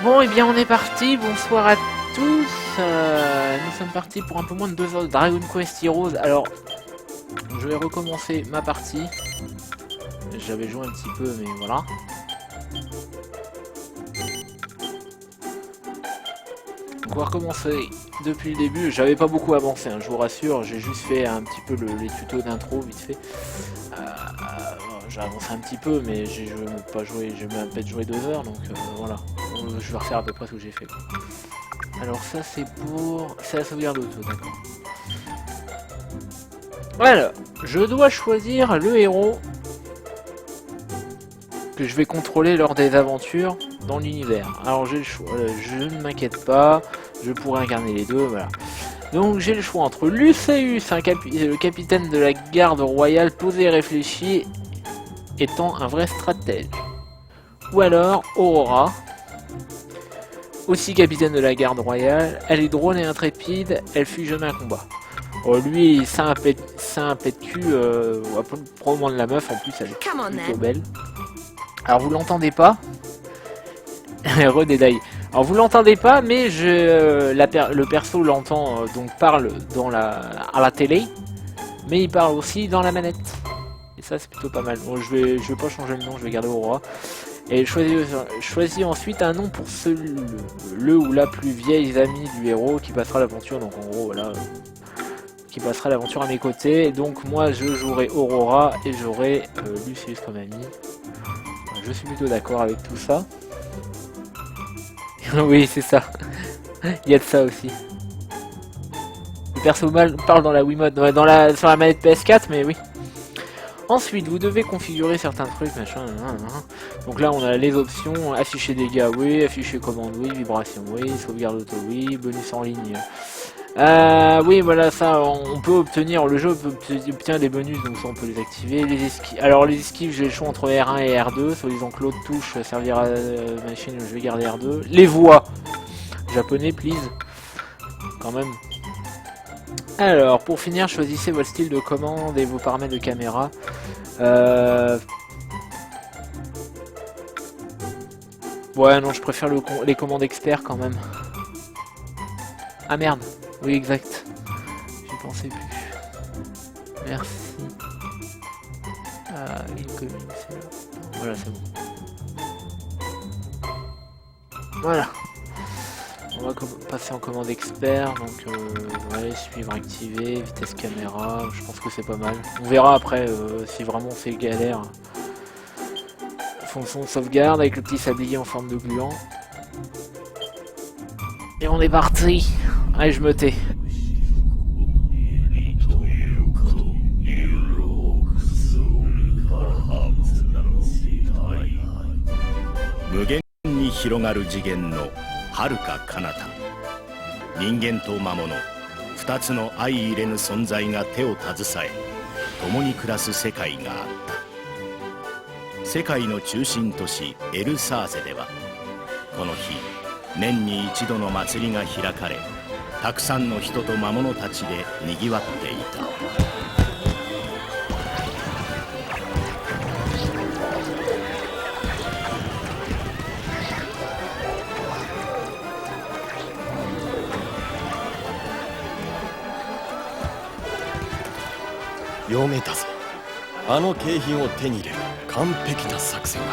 Bon, et bien on est parti, bonsoir à tous. Nous sommes partis pour un peu moins de 2 heures de Dragon Quest Heroes. Alors, je vais recommencer ma partie. J'avais joué un petit peu, mais voilà. Donc on va recommencer depuis le début. J'avais pas beaucoup avancé, hein, je vous rassure. J'ai juste fait un petit peu les tutos d'intro, vite fait. J'ai avancé un petit peu, mais j'ai pas joué, j'ai même pas joué 2 heures, donc voilà. Je vais refaire à peu près ce que j'ai fait, quoi. Alors ça c'est pour... c'est la sauvegarde auto, d'accord. Alors, je dois choisir le héros que je vais contrôler lors des aventures dans l'univers. Alors j'ai le choix, je ne m'inquiète pas, je pourrais incarner les deux, voilà. Donc j'ai le choix entre Lucius, le capitaine de la garde royale posé et réfléchi, étant un vrai stratège. Ou alors Aurora, aussi capitaine de la garde royale, elle est drôle et intrépide, elle fuit jamais un combat. Oh, lui, c'est un pet de cul, probablement de la meuf, en plus elle est plutôt belle. Alors vous l'entendez pas, redédaille. Alors vous l'entendez pas, mais le perso l'entend, donc parle à la télé, mais il parle aussi dans la manette. Et ça c'est plutôt pas mal. Bon, je vais pas changer le nom, je vais garder Aurora. Et choisis ensuite un nom pour le ou la plus vieille amie du héros qui passera l'aventure. Donc en gros voilà, qui passera l'aventure à mes côtés. Donc moi je jouerai Aurora et j'aurai Lucius comme ami. Je suis plutôt d'accord avec tout ça. Oui c'est ça. Il y a de ça aussi. Le perso mâle parle dans la Wiimote, sur la manette PS4, mais oui. Ensuite, vous devez configurer certains trucs, machin. Donc là, on a les options, afficher dégâts, oui, afficher commande, oui, vibration, oui, sauvegarde auto, oui, bonus en ligne. Oui, voilà, ça, on peut obtenir, le jeu obtient des bonus, donc ça, on peut les activer. Les esquives, alors les esquives, j'ai le choix entre R1 et R2, soi-disant que l'autre touche servira à machine, je vais garder R2. Les voix, japonais, please, quand même. Alors, pour finir, choisissez votre style de commande et vos paramètres de caméra. Ouais, non, je préfère les commandes experts quand même. Ah merde, oui, exact. J'y pensais plus. Merci. Incoming, c'est là. Voilà, c'est bon. Voilà. On va passer en commande expert, donc ouais, suivre, activer, vitesse caméra, je pense que c'est pas mal. On verra après si vraiment c'est galère. Fonction de sauvegarde avec le petit sablier en forme de gluant. Et on est parti. Allez, je me tais. 無限に広がる次元の遥か彼方、人間と魔物2つの相入れぬ存在が手を携え共に暮らす世界があった。世界の中心都市エルサーゼではこの日年に一度の祭りが開かれ、たくさんの人と魔物たちでにぎわっていた。読めたぞ。あの景品を手に入れる完璧な作戦だ。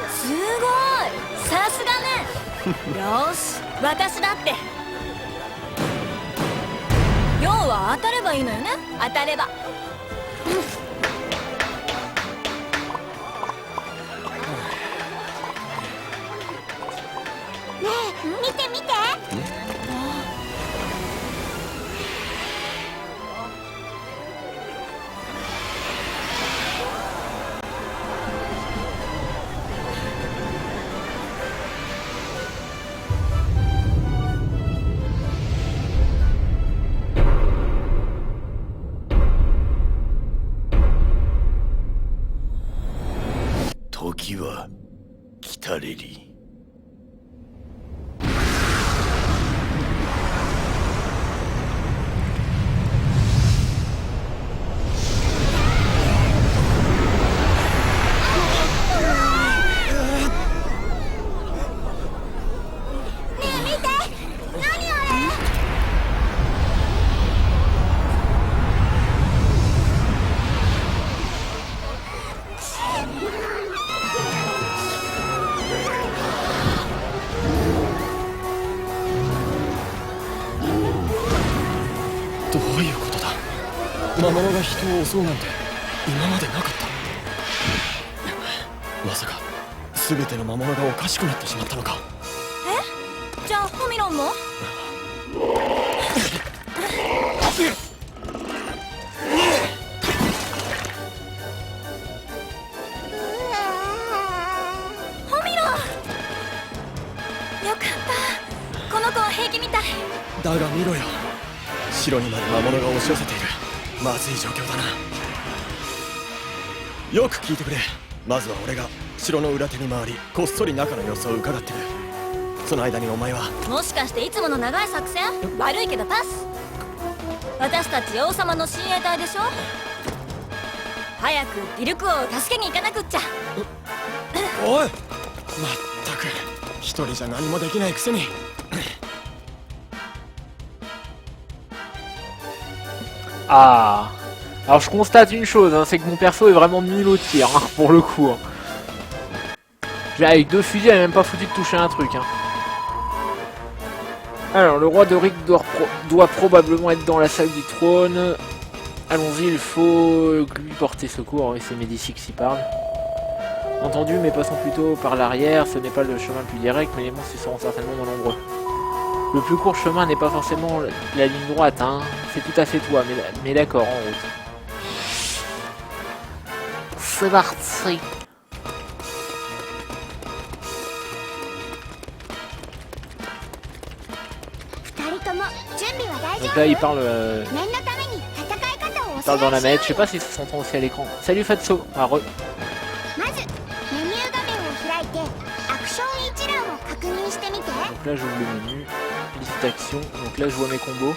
すごい、さすがね。よし、私だって。要は当たればいいのよね。当たれば。ねえ、見て見て。時は来たれり。魔物が人を襲うなんて今までなかった。まさか全ての魔物がおかしくなってしまったのか。じゃあホミロンも？ホミロン、よかった。この子は平気みたい。だが見ろよ、城にまで魔物が押し寄せている。まずい状況だな。よく聞いてくれ。まずは俺が城の裏手に回り、こっそり中の様子を伺ってくる。その間にお前は。もしかしていつもの長い作戦？悪いけどパス。私たち王様の親衛隊でしょ。早くビルク王を助けに行かなくっちゃ。おい、まったく一人じゃ何もできないくせに。Ah. Alors je constate une chose, hein, c'est que mon perso est vraiment nul au tir, hein, pour le coup. Hein. Avec 2 fusils, elle a même pas foutu de toucher un truc. Hein. Alors le roi de Rick doit probablement être dans la salle du trône. Allons-y, il faut lui porter secours. Oui, c'est Médicis qui parle. Entendu, mais passons plutôt par l'arrière. Ce n'est pas le chemin le plus direct, mais les monstres seront certainement nombreux. Le plus court chemin n'est pas forcément la ligne droite, hein. C'est tout à fait toi, mais d'accord, en route. C'est parti. Donc là, il parle dans la manette. Je sais pas si ça s'entend aussi à l'écran. Salut Fatso. Ah, re. Donc là, j'ouvre le menu. Liste d'action. Donc là, je vois mes combos.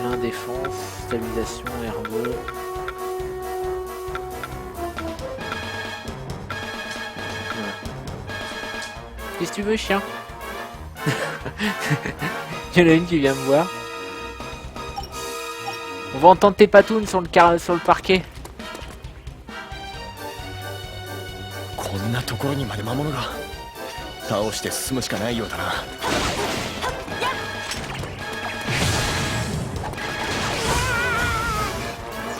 L1 défense, stabilisation, R2. Voilà. Qu'est-ce que tu veux, chien? Il y en a une qui vient me voir. On va entendre tes patounes sur le parquet. こんなところにまで魔物が。倒して進むしかないようだな。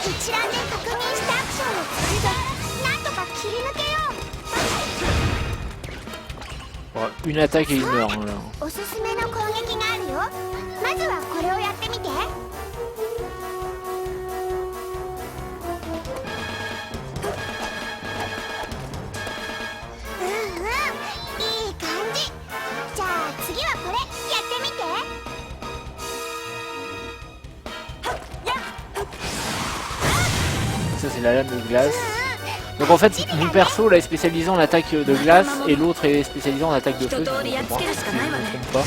一覧で確認したアクションを使ってなんとか切り抜けよう。 Une attaque et il meurt. Hein, là. おすすめの攻撃があるよ。まずはこれをやってみて。いい感じ。じゃあ次はこれやってみて。 Ça c'est la lame de glace. Donc en fait mon perso là est spécialisé en attaque de glace et l'autre est spécialisé en attaque de feu. Si je ne me trompe pas.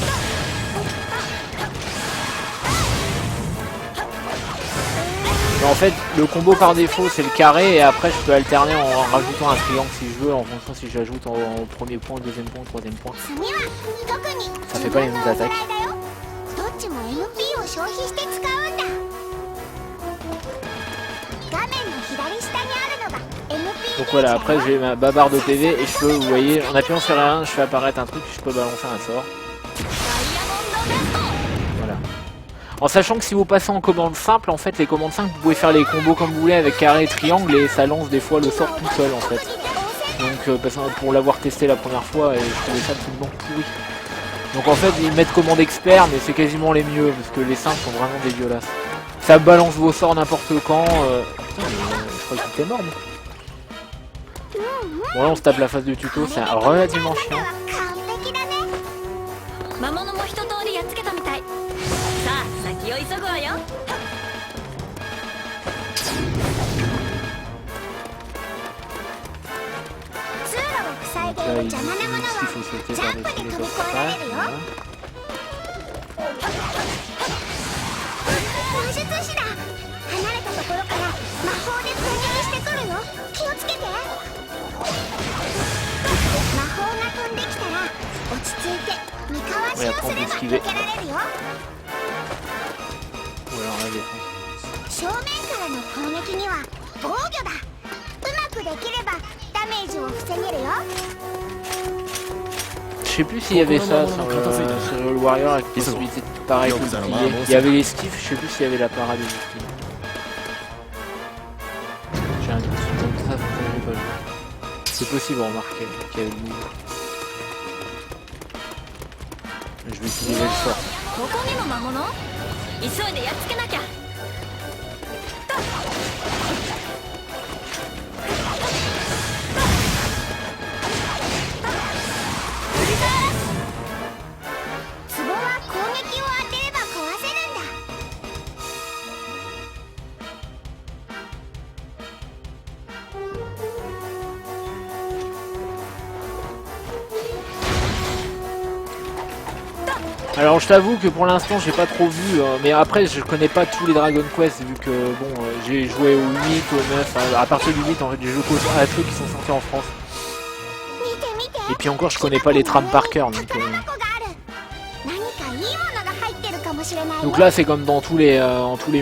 Mais en fait le combo par défaut c'est le carré et après je peux alterner en rajoutant un triangle si je veux en fonction si j'ajoute au premier point, deuxième point, troisième point. Ça fait pas les mêmes attaques. Donc voilà, après j'ai ma babarde de PV et je peux, vous voyez, en appuyant sur R1, je fais apparaître un truc, je peux balancer un sort. Voilà. En sachant que si vous passez en commande simple, en fait les commandes simples, vous pouvez faire les combos comme vous voulez avec carré et triangle et ça lance des fois le sort tout seul en fait. Donc pour l'avoir testé la première fois, je trouvais ça absolument pourri. Donc en fait ils mettent commande expert mais c'est quasiment les mieux parce que les simples sont vraiment dégueulasses. Ça balance vos sorts n'importe quand. Putain, je crois qu'il était mort. Bon là on se tape la phase de tuto, c'est relativement chiant. Donc là il dit qu'il faut sauter par-dessus les autres passes. Voilà. Et après on peut esquiver. Ou alors la défense. sais plus s'il y avait ça sur Hyrule Warrior avec possibilité de pareil que le bouclier. Il y avait les skiffs, je sais plus s'il y avait la parade des boucliers. J'ai un doute, donc ça j'ai pas vu. C'est possible, remarquer qu'il y avait le nouveau. Je vais utiliser le sort. ここにも魔物？急いでやっつけなきゃ。壺は攻撃を当てれば壊せるんだ。Alors je t'avoue que pour l'instant j'ai pas trop vu, mais après je connais pas tous les Dragon Quest vu que bon j'ai joué au 8, au 9, à partir du 8 en fait j'ai joué à ceux qui sont sortis en France. 見て見て。 Et puis encore je connais pas les trames par cœur donc, 宝箱がある。何かいいものが入ってるかもしれないよ。 donc là c'est comme dans tous les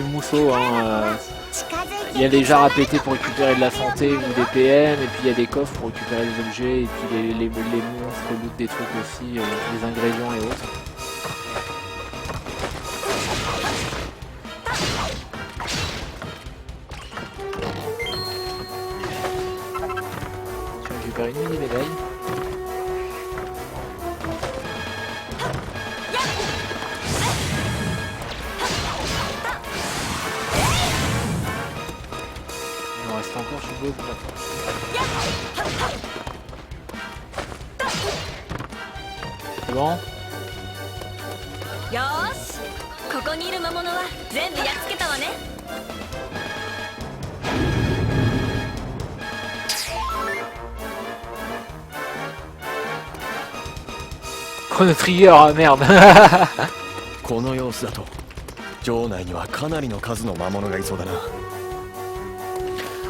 mousseaux, hein, 近づいて。 il y a des jarres à péter pour récupérer de la santé ou des PM et puis il y a des coffres pour récupérer des objets et puis les monstres lootent des trucs aussi, des ingrédients et autres. J'ai récupéré une mini médaille. Il en reste encore, je suis beau. C'est bon? よーし、ここにいる魔物は全部やっつけたわね。 Chrono Trigger, ah merde. この様子だと城内にはかなりの数の魔物がいそうだな。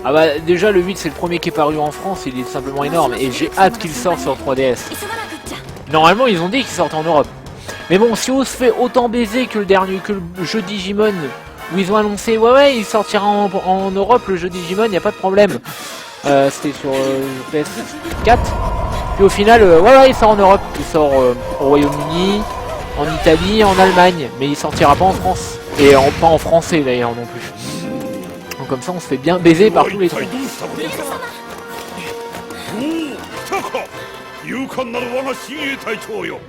Ah bah déjà le 8 c'est le premier qui est paru en France, il est simplement énorme et j'ai hâte qu'il sorte sur 3DS. 急がなくっちゃ。 Normalement ils ont dit qu'il sortent en Europe. Mais bon, si on se fait autant baiser que le jeu Digimon, où ils ont annoncé ouais il sortira en Europe le jeu Digimon, y a pas de problème. C'était sur PS4. Puis au final, ouais il sort en Europe, il sort au Royaume-Uni, en Italie, en Allemagne, mais il sortira pas en France. Et pas en français d'ailleurs non plus. Donc comme ça on se fait bien baiser par tous les trucs. 勇敢なる我が親衛隊長よ。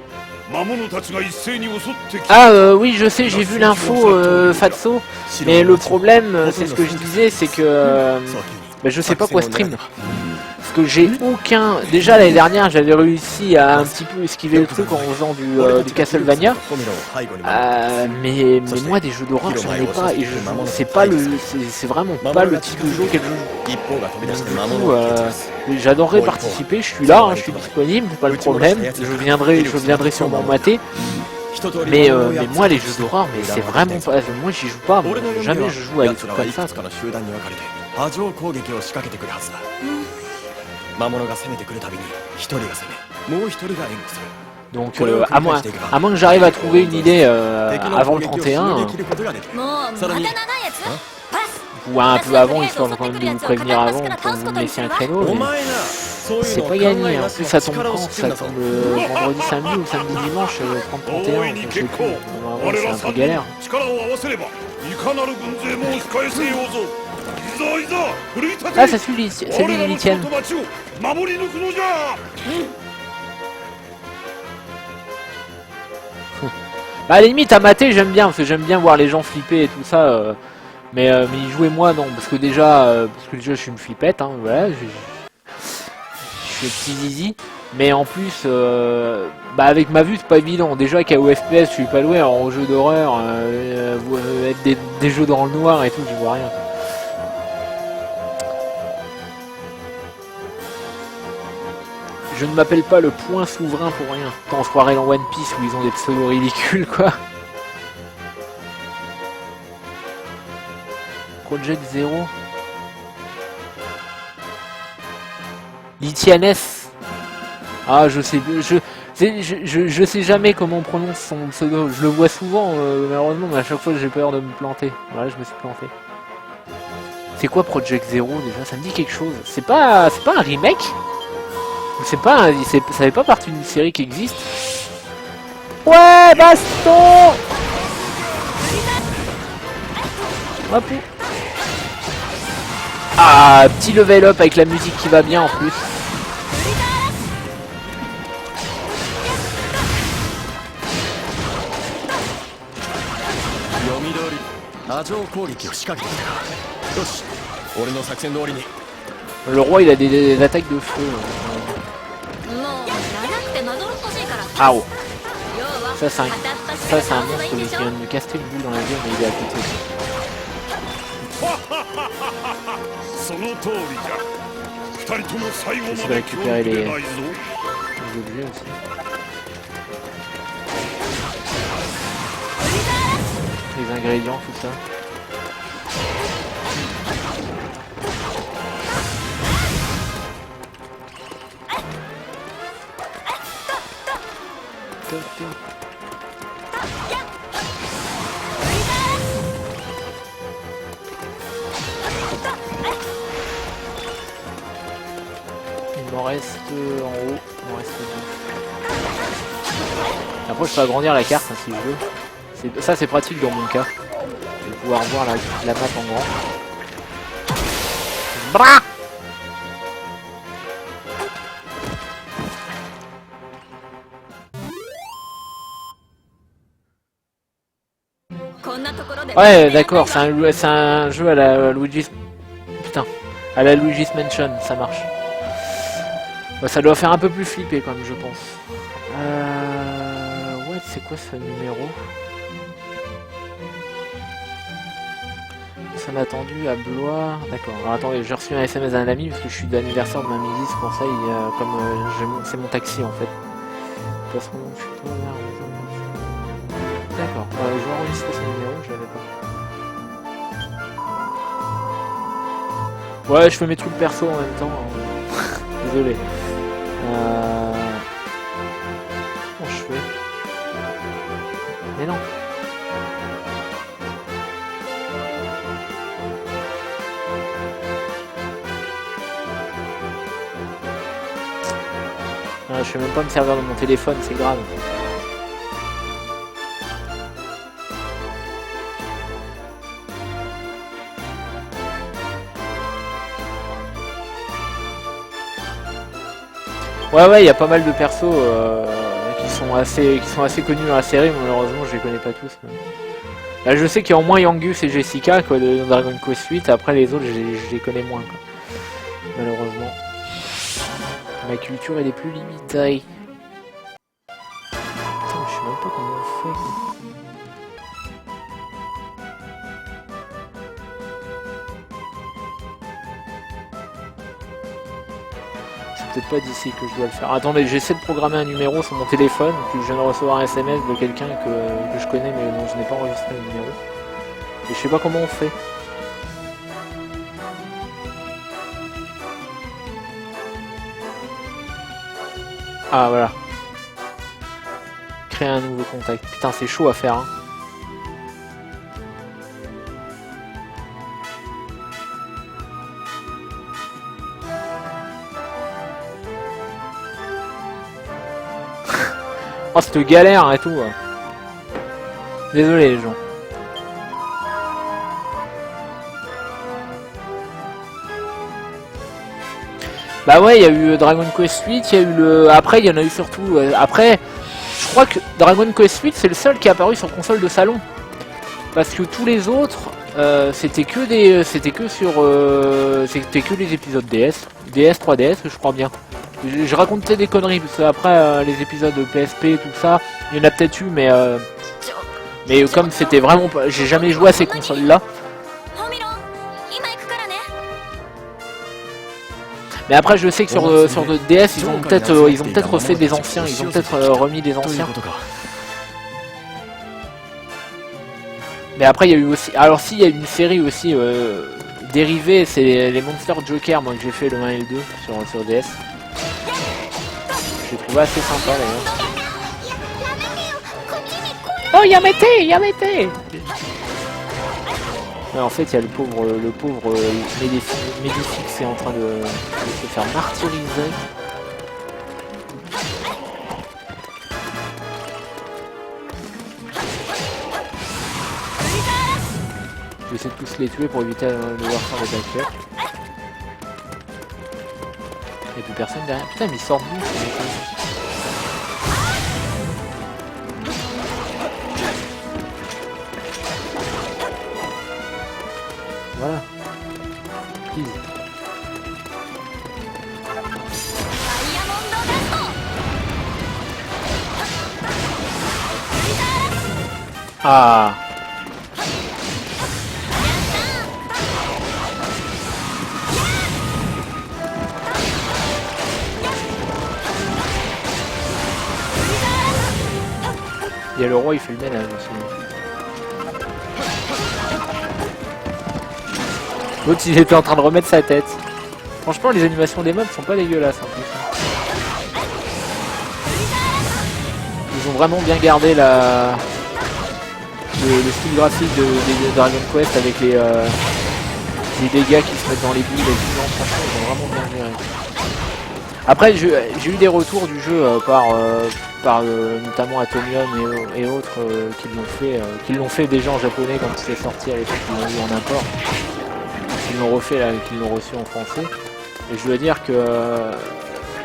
魔物たちが一斉に襲ってきた。 Ah oui je sais, j'ai vu l'info Fatso, mais le problème c'est ce que je disais, c'est que bah, je sais pas quoi stream. Parce que j'ai aucun... Déjà l'année dernière j'avais réussi à un petit peu esquiver le truc en faisant du Castlevania. Mais moi des jeux d'horreur j'en ai pas et c'est pas c'est vraiment pas le type de jeu auquel je joue. J'adorerais participer, je suis là, hein, je suis disponible, c'est pas le problème. Je viendrai sûrement mater. Mais moi les jeux d'horreur, mais c'est vraiment pas... Moi j'y joue pas, moi, jamais je joue à des trucs comme ça. 波状攻撃を仕掛けてくるはずだ。魔物が攻めてくるたびに一人が攻め、もう一人が援護する。 Donc à moins que j'arrive à trouver une idée avant le 31, もうまだ長いやつ？パス。 ou un peu avant, histoire de quand même de vous prévenir avant pour vous laisser un créneau. C'est pas gagné, en plus ça tombe quand? Ça tombe vendredi, samedi ou samedi, dimanche, 30-31, je sais plus. C'est un peu galère. 力を合わせればいかなる軍勢も押し返せようぞ。いざいざ奮い立て。 Ah, c'est celui du 8ème. 町を守り抜くのじゃ。 Bah, à la limite, à mater, j'aime bien, parce que j'aime bien voir les gens flipper et tout ça. Mais y jouer moi, non, parce que déjà je suis une flippette, hein, voilà. Je suis petit zizi. Mais en plus, bah avec ma vue, c'est pas évident. Déjà qu'à FPS, je suis pas doué en jeu d'horreur, des jeux dans le noir et tout, je vois rien. Je ne m'appelle pas le point souverain pour rien. Tant on se croirait dans One Piece où ils ont des pseudos ridicules, quoi. Project Zero. Litianes. Ah, je sais jamais comment on prononce son pseudo. Je le vois souvent, malheureusement, mais à chaque fois j'ai peur de me planter. Voilà, je me suis planté. C'est quoi Project Zero déjà? Ça me dit quelque chose. C'est pas un remake? C'est pas ça fait pas partie d'une série qui existe. Ouais, baston. Hop. Ah, petit level up avec la musique qui va bien en plus. Le roi il a des attaques de feu. Ah oh. Ça c'est un monstre qui vient de me casser une boule dans la gueule mais il est à côté. J'essaie de récupérer les objets aussi. Les ingrédients, tout ça. Il m'en reste en haut, il m'en reste 2. Après je peux agrandir la carte hein, si je veux. Ça c'est pratique dans mon cas. Je vais pouvoir voir la map en grand. Bra Ouais d'accord, c'est un jeu à la Luigi's... Putain, à la Luigi's Mansion, ça marche. Ouais, ça doit faire un peu plus flipper quand même je pense. Ouais, c'est quoi ce numéro? Ça m'a attendu à Blois. D'accord. Alors attendez, j'ai reçu un SMS d'un ami parce que je suis d'anniversaire de ma midi, c'est pour ça c'est mon taxi en fait. D'accord. Je vais enregistrer ce numéro, je l'avais pas. Ouais, je fais mes trucs perso en même temps. Désolé. Comment je fais? Mais non. Je vais même pas me servir de mon téléphone, c'est grave. Ouais, il y a pas mal de persos qui sont assez connus dans la série, mais malheureusement je les connais pas tous. Là, je sais qu'il y a au moins Yangus et Jessica quoi, de Dragon Quest 8, après les autres je les connais moins quoi. Malheureusement. Ma culture elle est plus limitée. Putain, je sais même pas comment on fait. C'est peut-être pas d'ici que je dois le faire. Attendez, j'essaie de programmer un numéro sur mon téléphone, puis je viens de recevoir un SMS de quelqu'un que je connais mais dont je n'ai pas enregistré le numéro. Et je sais pas comment on fait. Ah voilà. Créer un nouveau contact. Putain c'est chaud à faire hein. Oh cette galère et tout. Désolé les gens. Bah ouais, il y a eu Dragon Quest 8, il y a eu le... Après, il y en a eu surtout... Après, je crois que Dragon Quest 8, c'est le seul qui est apparu sur console de salon. Parce que tous les autres, c'était que des... C'était que les épisodes DS. DS, 3DS, je crois bien. Je racontais des conneries, parce qu'après, les épisodes PSP, tout ça, il y en a peut-être eu, mais comme c'était vraiment pas... J'ai jamais joué à ces consoles-là. Mais après je sais que sur le DS ils ont peut-être refait des anciens, ils ont peut-être remis des anciens. Mais après il y a eu aussi, alors si il y a une série aussi dérivée, c'est les Monster Joker moi que j'ai fait le 1 et le 2 sur DS. J'ai trouvé assez sympa d'ailleurs. Oh Yamete. Ouais, en fait, il y a le pauvre Medifix est en train de se faire martyriser. vais essayer de tous les tuer pour éviter de voir faire les backflips. Y'a plus personne derrière. Putain, mais ils sortent d'où ces mecs-là? Voilà. Easy. ダイヤモンドダスト Ah. Il y a le roi, il fait le ménage aussi. L'autre il était en train de remettre sa tête. Franchement les animations des mobs sont pas dégueulasses en plus. Ils ont vraiment bien gardé le style graphique de Dragon Quest avec les dégâts qui se mettent dans les bulles et tout. Non, franchement ils ont vraiment bien géré. Après j'ai eu des retours du jeu par notamment Atomium et autres qui l'ont fait déjà en japonais quand c'est sorti à l'époque, ils l'ont eu en import. Qu'ils l'ont refait là, qu'ils l'ont reçu en français. Et je dois dire que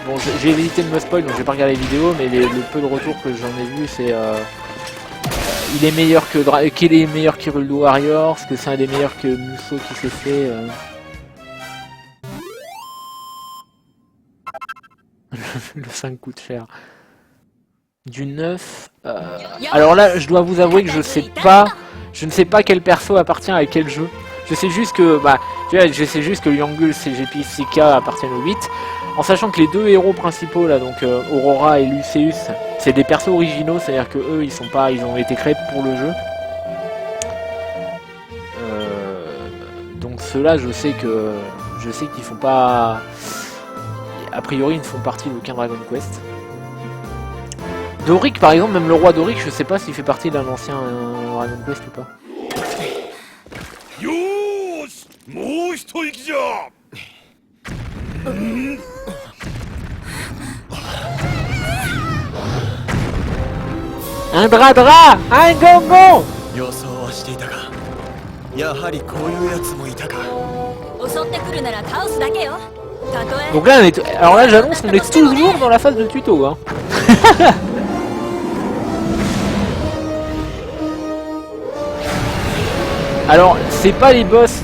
bon, j'ai évité de me spoil, donc j'ai pas regardé les vidéos, mais le peu de retours que j'en ai vu, c'est il est meilleur qu'il est meilleur qu'Hyrule Warriors, que c'est un des meilleurs que Musou qui s'est fait. Le 5 coûte cher. Du 9. Alors là, je dois vous avouer que je ne sais pas quel perso appartient à quel jeu. Je sais juste que Liangul, CGP, Sika appartiennent au 8. En sachant que les deux héros principaux là, donc Aurora et Luceus, c'est des persos originaux, c'est-à-dire que eux ils ont été créés pour le jeu. Donc ceux-là, je sais qu'ils font pas. A priori, ils ne font partie d'aucun Dragon Quest. Doric, par exemple, même le roi Doric, je sais pas s'il fait partie d'un ancien Dragon Quest ou pas. よーしもう一息じゃ Un Dradra! Un Gongon! 予想はしていたがやはりこういうやつもいたか。襲ってくるなら倒すだけよ。たとえ Donc là, alors là, j'annonce qu'on est toujours dans la phase de tuto, hein. Alors, c'est pas les boss,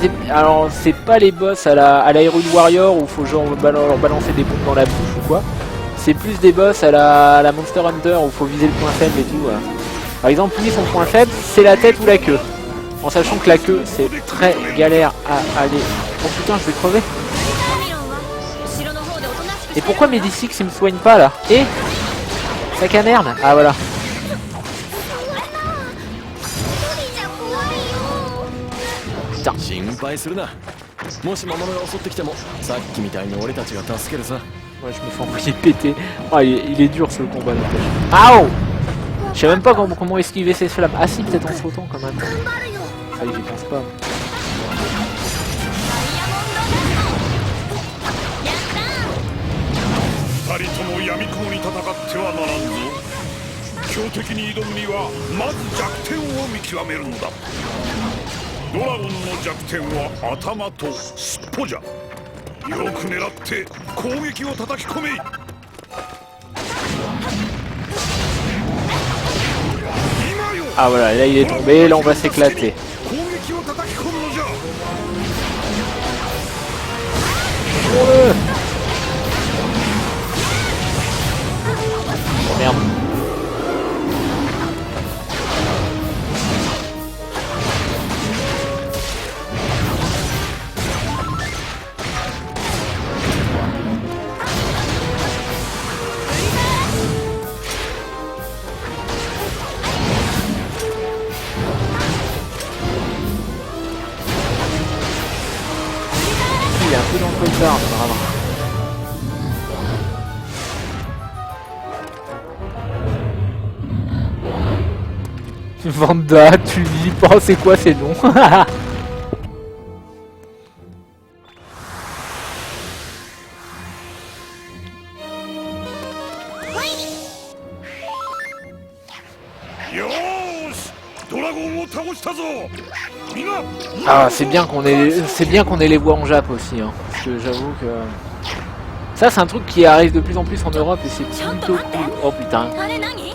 à la Hyrule Warrior où faut genre leur balancer des bombes dans la bouche ou quoi. C'est plus des boss à la Monster Hunter où faut viser le point faible et tout. Par exemple, lui, son point faible, c'est la tête ou la queue. En sachant que la queue, c'est très galère à aller. Oh putain, je vais crever. Et pourquoi mes D6 ils me soignent pas là? Et sac à merde. Ah voilà. 心配するな。もし魔物が襲ってきてもさっきみたいに俺たちが助けるさ。 Ouais, je me fais envoyer péter. Oh, il est dur ce combat n'empêche. Aouh! Je sais même pas comment esquiver ces flammes. Ah si, peut-être en sautant quand même. Allez, j'y pense pas. 二人とも闇雲に戦ってはならんぞ。強敵に挑むにはまず弱点を見極めるのだ。ドラゴンの弱点は頭と尻尾じゃ。よく狙って攻撃を叩き込め。 Ah voilà, là il est tombé, là on va s'éclater. Oh merde. Il est un peu dans le coltard, apparemment. Vanda, Tulip, oh c'est quoi ces noms? ドラゴンを倒したぞ。みんな Ah, c'est bien qu'on ait les voix en Jap aussi, hein, parce que j'avoue que ça c'est un truc qui arrive de plus en plus en Europe et c'est plutôt cool. Oh putain. あれ何？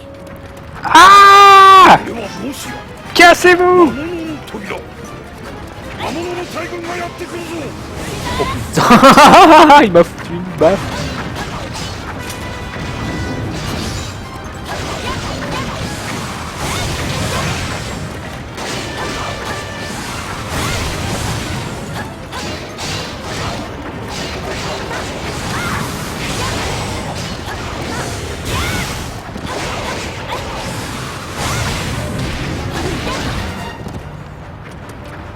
Ah! これはもしや Cassez-vous! 魔物の扉。魔物の大軍がやってくるぞ。 Putain, il m'a foutu une baffe.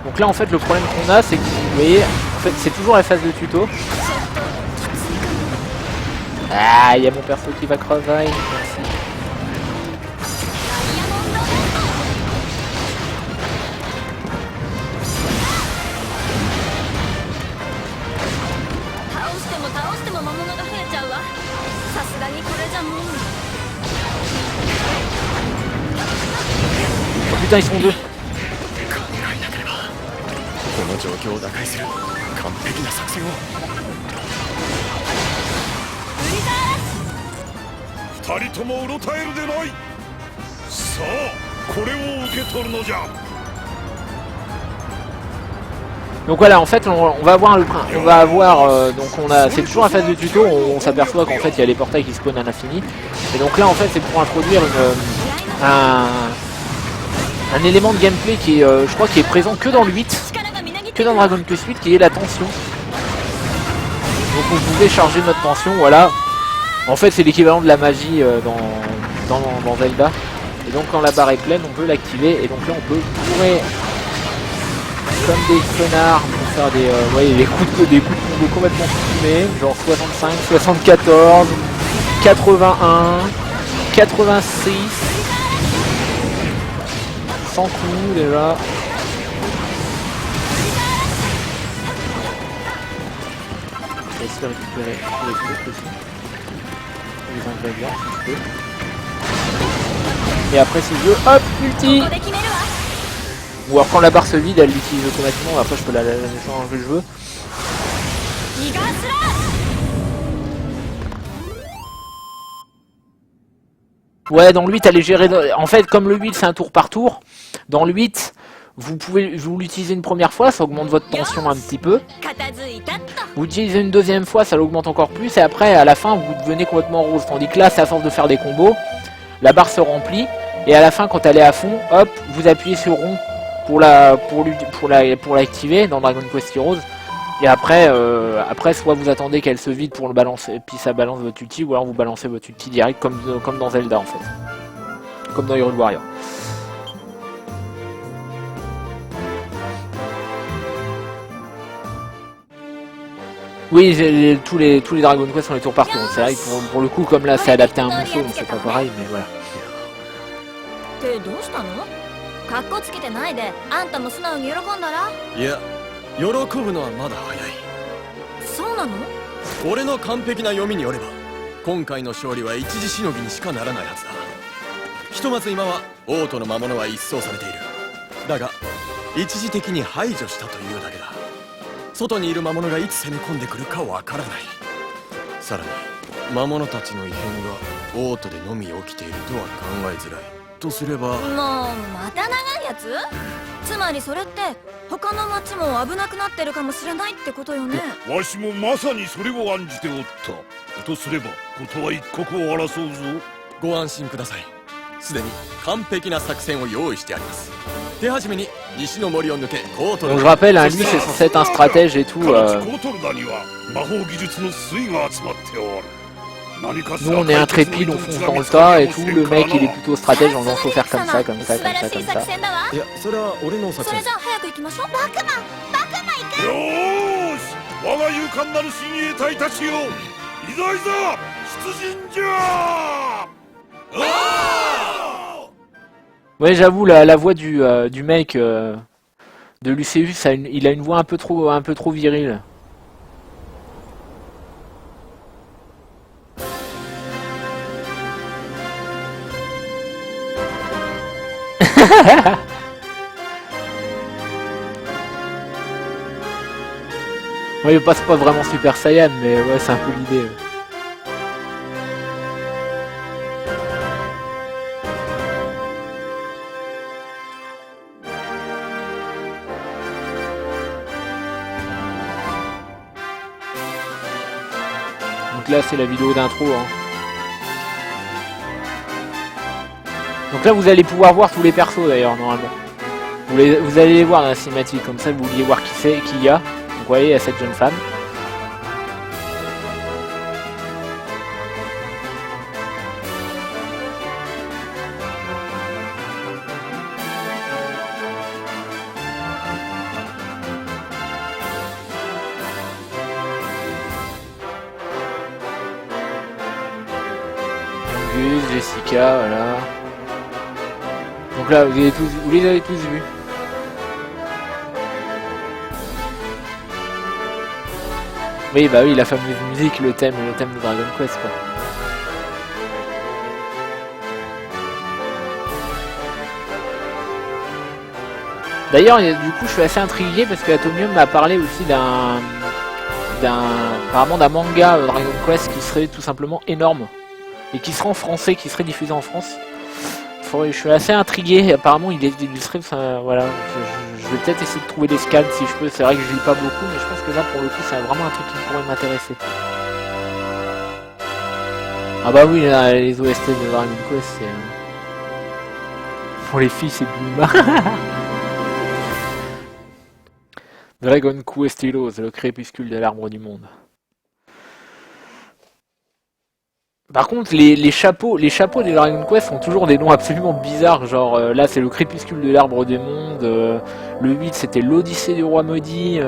Donc là en fait le problème qu'on a c'est que vous voyez en fait c'est toujours la phase de tuto. Ah il y a mon perso qui va crever, merci. 倒しても倒しても魔物が増えちゃうわ。さすがにこれじゃもう。 Oh putain ils sont deux. この状況を打開する完璧な作戦を。二人ともうろたえるでない。さあこれを受け取るのじゃ。 Donc voilà en fait on va avoir donc c'est toujours la phase de tuto, on s'aperçoit qu'en fait il y a les portails qui spawnent à l'infini. Et donc là en fait c'est pour introduire un élément de gameplay qui est je crois qui est présent que dans le 8, que dans Dragon Quest 8, qui est la tension. Donc vous pouvez charger notre tension, voilà. En fait c'est l'équivalent de la magie dans Zelda. Et donc quand la barre est pleine on peut l'activer et donc là on peut bourrer comme des connards pour faire des coups de combo complètement fumés, genre 65, 74, 81, 86, 100 coups déjà. Je vais essayer de récupérer tous les trucs aussi, les ingrédients si je peux. Et après si je veux, hop, ulti. Ou alors quand la barre se vide, elle l'utilise automatiquement, après je peux la changer que je veux. Ouais, dans le 8, elle est gérée... En fait, comme le 8, c'est un tour par tour, dans le 8, vous l'utilisez une première fois, ça augmente votre tension un petit peu. Vous l'utilisez une deuxième fois, ça l'augmente encore plus, et après, à la fin, vous devenez complètement rose. Tandis que là, c'est à force de faire des combos, la barre se remplit, et à la fin, quand elle est à fond, hop, vous appuyez sur rond pour l'activer dans Dragon Quest Heroes. Et après, soit vous attendez qu'elle se vide pour le balancer, puis ça balance votre ulti, ou alors vous balancez votre ulti direct comme dans Zelda en fait. Comme dans Hyrule Warrior. Oui, tous les Dragon Quest sont les tours par tour. C'est vrai que pour le coup, comme là c'est adapté à un Musou, donc c'est pas pareil, mais voilà. かっこつけてないで、あんたも素直に喜んだら？いや、喜ぶのはまだ早い。そうなの？俺の完璧な読みによれば、今回の勝利は一時しのぎにしかならないはずだ。ひとまず今は王都の魔物は一掃されている。だが一時的に排除したというだけだ。外にいる魔物がいつ攻め込んでくるかわからない。さらに魔物たちの異変が王都でのみ起きているとは考えづらい。とすればもうまた長いやつ？つまりそれって他の町も危なくなってるかもしれないってことよね。わしもまさにそれを案じておった。とすればことは一刻を争うぞ。ご安心ください。すでに完璧な作戦を用意してあります。手始めに西の森を抜けコートル。 Donc je rappelle, hein, lui c'est censé être un stratège et tout. Nous on est intrépide, on fonce dans le tas et tout. Le mec il est plutôt stratège, on faut faire comme ça, comme ça, comme ça, comme ça. いや、それは俺の作戦。それじゃあ早く行きましょう。バクマン行く。よーし、我が勇敢なる親衛隊たちよ、いざいざ出陣じゃ。 Ouais, j'avoue, la voix du mec de Luceus, il a une voix un peu trop virile. Ouais, il passe pas vraiment Super Saiyan, mais ouais, c'est un peu l'idée. Donc là, c'est la vidéo d'intro. Hein. Donc là, vous allez pouvoir voir tous les persos d'ailleurs, normalement. Vous allez les voir dans la cinématique, comme ça, vous vouliez voir qui y a. Donc vous voyez, il y a cette jeune femme. Jessica, voilà. Donc là, vous les avez tous vus. Oui, bah oui, la fameuse musique, le thème de Dragon Quest, quoi. D'ailleurs, du coup, je suis assez intrigué parce que Atomium m'a parlé aussi apparemment d'un manga Dragon Quest qui serait tout simplement énorme. Et qui sera en français, qui serait diffusé en France. Je suis assez intrigué, apparemment il est illustré, voilà, je vais peut-être essayer de trouver des scans si je peux, c'est vrai que je lis pas beaucoup, mais je pense que là pour le coup c'est vraiment un truc qui pourrait m'intéresser. Ah bah oui, là, les OST de Dragon Quest, c'est... Pour les filles c'est Bulma. Dragon Quest Heroes, le crépuscule de l'arbre du monde. Par contre, les chapeaux des Dragon Quest sont toujours des noms absolument bizarres, genre là c'est le crépuscule de l'arbre des mondes, le 8 c'était l'Odyssée du roi maudit,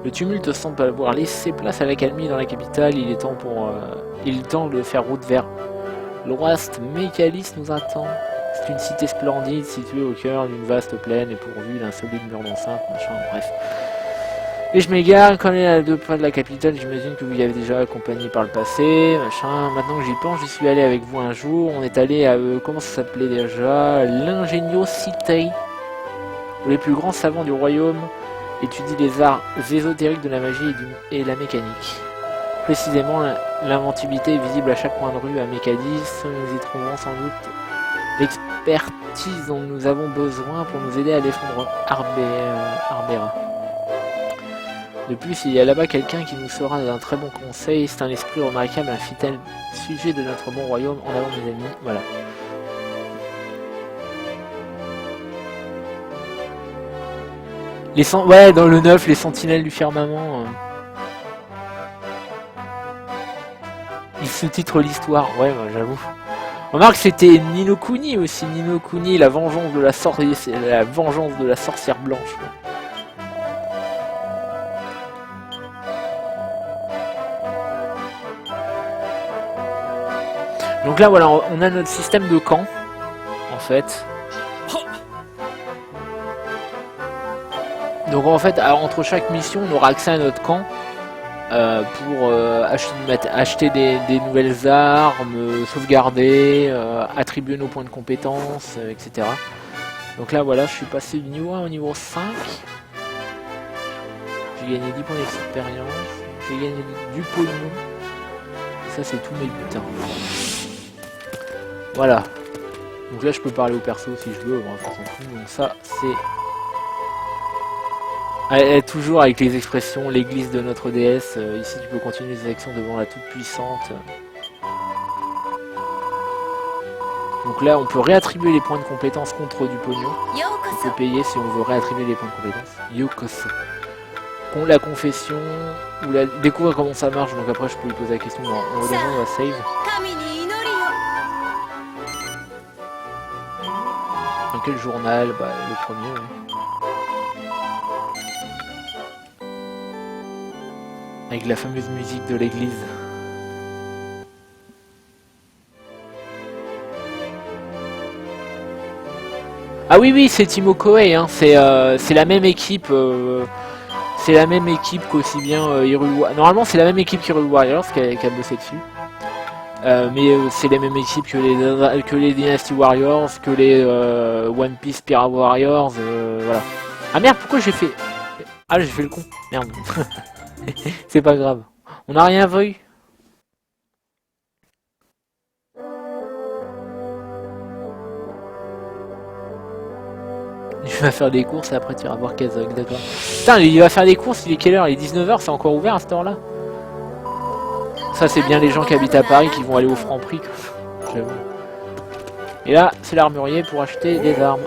le tumulte semble avoir laissé place à l'accalmie dans la capitale, il est temps de faire route vers l'Ouest. Mekalis nous attend. C'est une cité splendide située au cœur d'une vaste plaine et pourvue d'un solide mur d'enceinte, machin, bref. Et je m'égare, quand elle est à 2 pas de la capitale, j'imagine que vous y avez déjà accompagné par le passé, machin. Maintenant que j'y pense, j'y suis allé avec vous un jour, on est allé à, comment ça s'appelait déjà, l'Ingeniosité, où les plus grands savants du royaume étudient les arts ésotériques de la magie et la mécanique. Précisément, l'inventivité est visible à chaque coin de rue à Mekadis, nous y trouvons sans doute l'expertise dont nous avons besoin pour nous aider à défendre Arbera. De plus, il y a là-bas quelqu'un qui nous sera d'un très bon conseil. C'est un esprit remarquable, un fidèle sujet de notre bon royaume. En avant, mes amis. Voilà. Ouais, dans le 9, les sentinelles du firmament. Il sous-titre l'histoire. Ouais, bah, j'avoue. Remarque, c'était Ni no Kuni aussi. Ni no Kuni, la vengeance de la sorcière blanche. Donc là voilà, on a notre système de camp, en fait. Donc en fait, entre chaque mission, on aura accès à notre camp pour acheter des nouvelles armes, sauvegarder, attribuer nos points de compétences, etc. Donc là voilà, je suis passé du niveau 1 au niveau 5. J'ai gagné 10 points d'expérience, j'ai gagné du pognon. Ça c'est tous mes butins. Voilà. Donc là je peux parler au perso si je veux, bon, on s'en fout. Donc ça c'est... toujours avec les expressions, l'église de notre déesse. Ici tu peux continuer les actions devant la toute puissante. Donc là on peut réattribuer les points de compétences contre du pognon. On peut payer si on veut réattribuer les points de compétences. Yokoso. La confession, ou découvrir comment ça marche, donc après je peux lui poser la question en redonnant, on va save. Dans quel journal? Bah le premier, oui. Avec la fameuse musique de l'église. Ah oui, c'est Timo Koei, hein. C'est la même équipe. C'est la même équipe qu'aussi bien Hyrule Warriors. Normalement, c'est la même équipe qu'Hyrule Warriors qui a bossé dessus. Mais c'est les mêmes équipes que les Dynasty Warriors, que les One Piece Pirate Warriors. Voilà. Ah merde, pourquoi j'ai fait... Ah, j'ai fait le con. Merde. C'est pas grave. On n'a rien vu. Il va faire des courses et après tu iras voir Kazog, d'accord. Putain, il va faire des courses, il est quelle heure? Il est 19h, c'est encore ouvert à cette heure-là? Ça, c'est bien les gens qui habitent à Paris qui vont aller au Franprix. J'avoue. Et là, c'est l'armurier pour acheter des armes.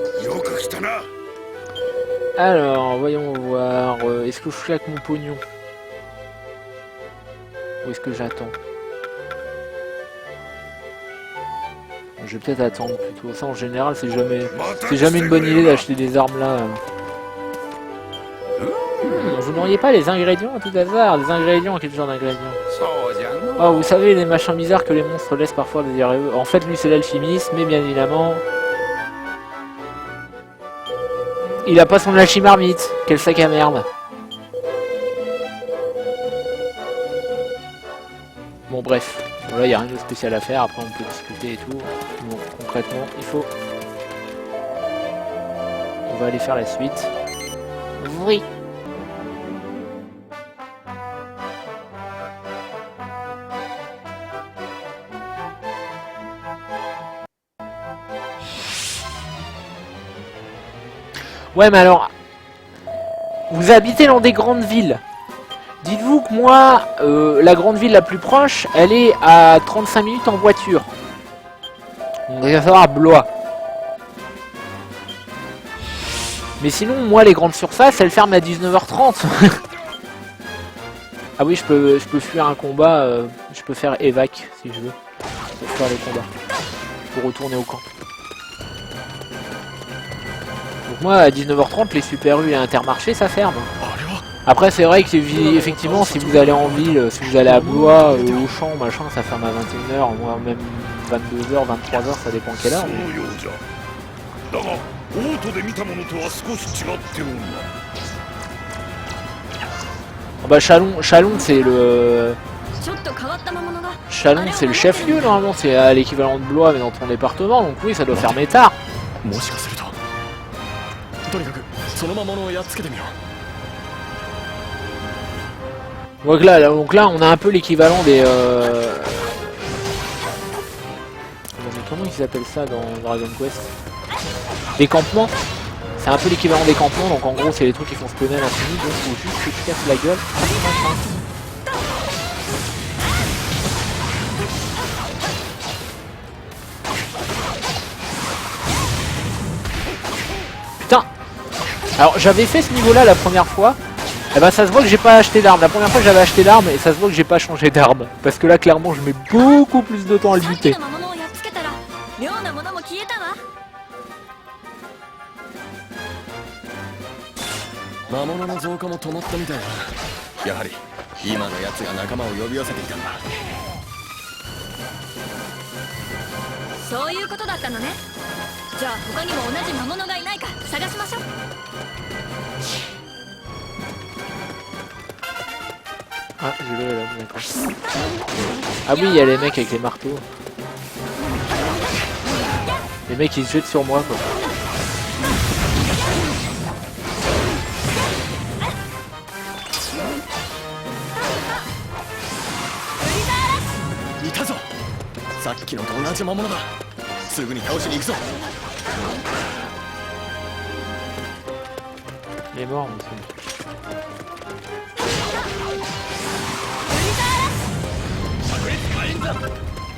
Alors, voyons voir. Est-ce que je suis avec mon pognon? Ou est-ce que j'attends? Je vais peut-être attendre plutôt. Ça, en général, c'est jamais une bonne idée d'acheter des armes là. Vous n'auriez pas les ingrédients à tout hasard? Des ingrédients, quel genre d'ingrédients? Oh, vous savez, les machins bizarres que les monstres laissent parfois désirer eux. En fait, lui, c'est l'alchimiste, mais bien évidemment... Il a pas son alchimarmite. Quel sac à merde. Bon, bref. Bon, là, il n'y a rien de spécial à faire. Après, on peut discuter et tout. Bon, concrètement, il faut... On va aller faire la suite. Oui. Ouais, mais alors, vous habitez dans des grandes villes. Dites-vous que moi, la grande ville la plus proche, elle est à 35 minutes en voiture. Donc il va falloir Blois. Mais sinon, moi, les grandes surfaces, elles ferment à 19h30. Ah oui, je peux fuir un combat, je peux faire évac, si je veux. Je peux faire le combat. Je peux retourner au camp. Donc moi à 19h30 les Super U et Intermarché ça ferme. Après c'est vrai que effectivement si vous allez en ville, si vous allez à Blois, au champ, machin, ça ferme à 21h, moi même 22h, 23h, ça dépend quelle heure. Ah bah Chalon c'est le... Chalon c'est le chef-lieu normalement, c'est à l'équivalent de Blois mais dans ton département, donc oui ça doit fermer tard. Donc là on a un peu l'équivalent des... Comment ils appellent ça dans Dragon Quest? Des campements. C'est un peu l'équivalent des campements, donc en gros c'est les trucs qui font spawner à l'infini, donc faut juste que tu casses la gueule. Putain. Alors j'avais fait ce niveau là la première fois. Et ben ça se voit que j'ai pas acheté d'armes. La première fois j'avais acheté l'arme et ça se voit que j'ai pas changé d'arme. Parce que là clairement je mets beaucoup plus de temps à le buter. 魔物の増加も止まったみたいだ。やはり今のやつが仲間を呼び寄せていたんだ。そういうことだったのね。じゃあ他にも同じ魔物がいないか探しましょう。Ah, je l'ai là, d'accord. Ah oui, il y a les mecs avec les marteaux. Les mecs ils se jettent sur moi quoi. Il est mort monsieur.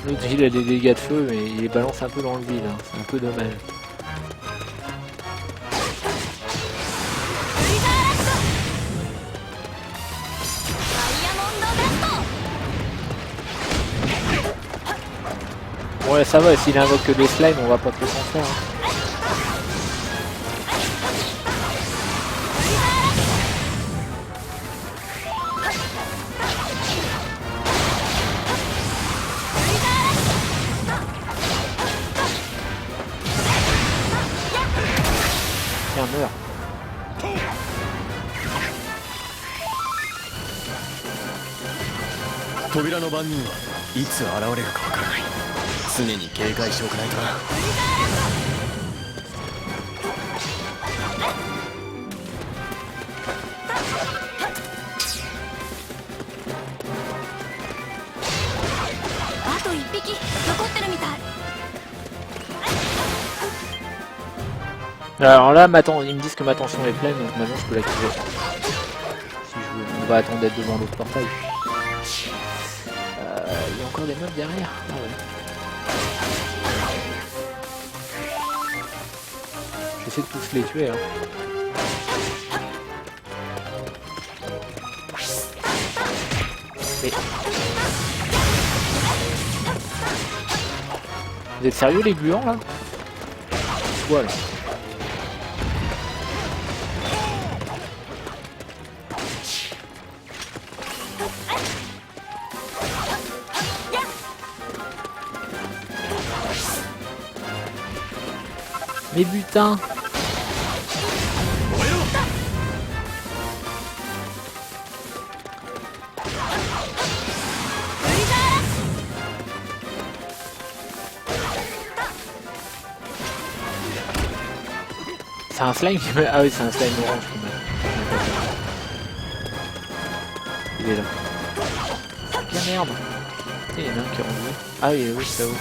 L'autre il a des dégâts de feu mais il les balance un peu dans le vide, hein. C'est un peu dommage. Ouais ça va, s'il invoque que des slimes on va pas trop s'en faire. Hein. Meurt. 扉の番人はいつ現れるかわからない。常に警戒しておかないとな。Alors là, ils me disent que ma tension est pleine, donc maintenant je peux l'activer. Si je veux, on va attendre d'être devant l'autre portail. Il y a encore des mobs derrière. Ah ouais. J'essaie de tous les tuer. Hein. Mais... Vous êtes sérieux les gluants là? Voilà. Mais putain! C'est un slime qui me... Ah oui, c'est un slime orange qui me... Il est là. Quelle merde! Il y en a un qui est rendu. Ah oui, oui, c'est là-haut.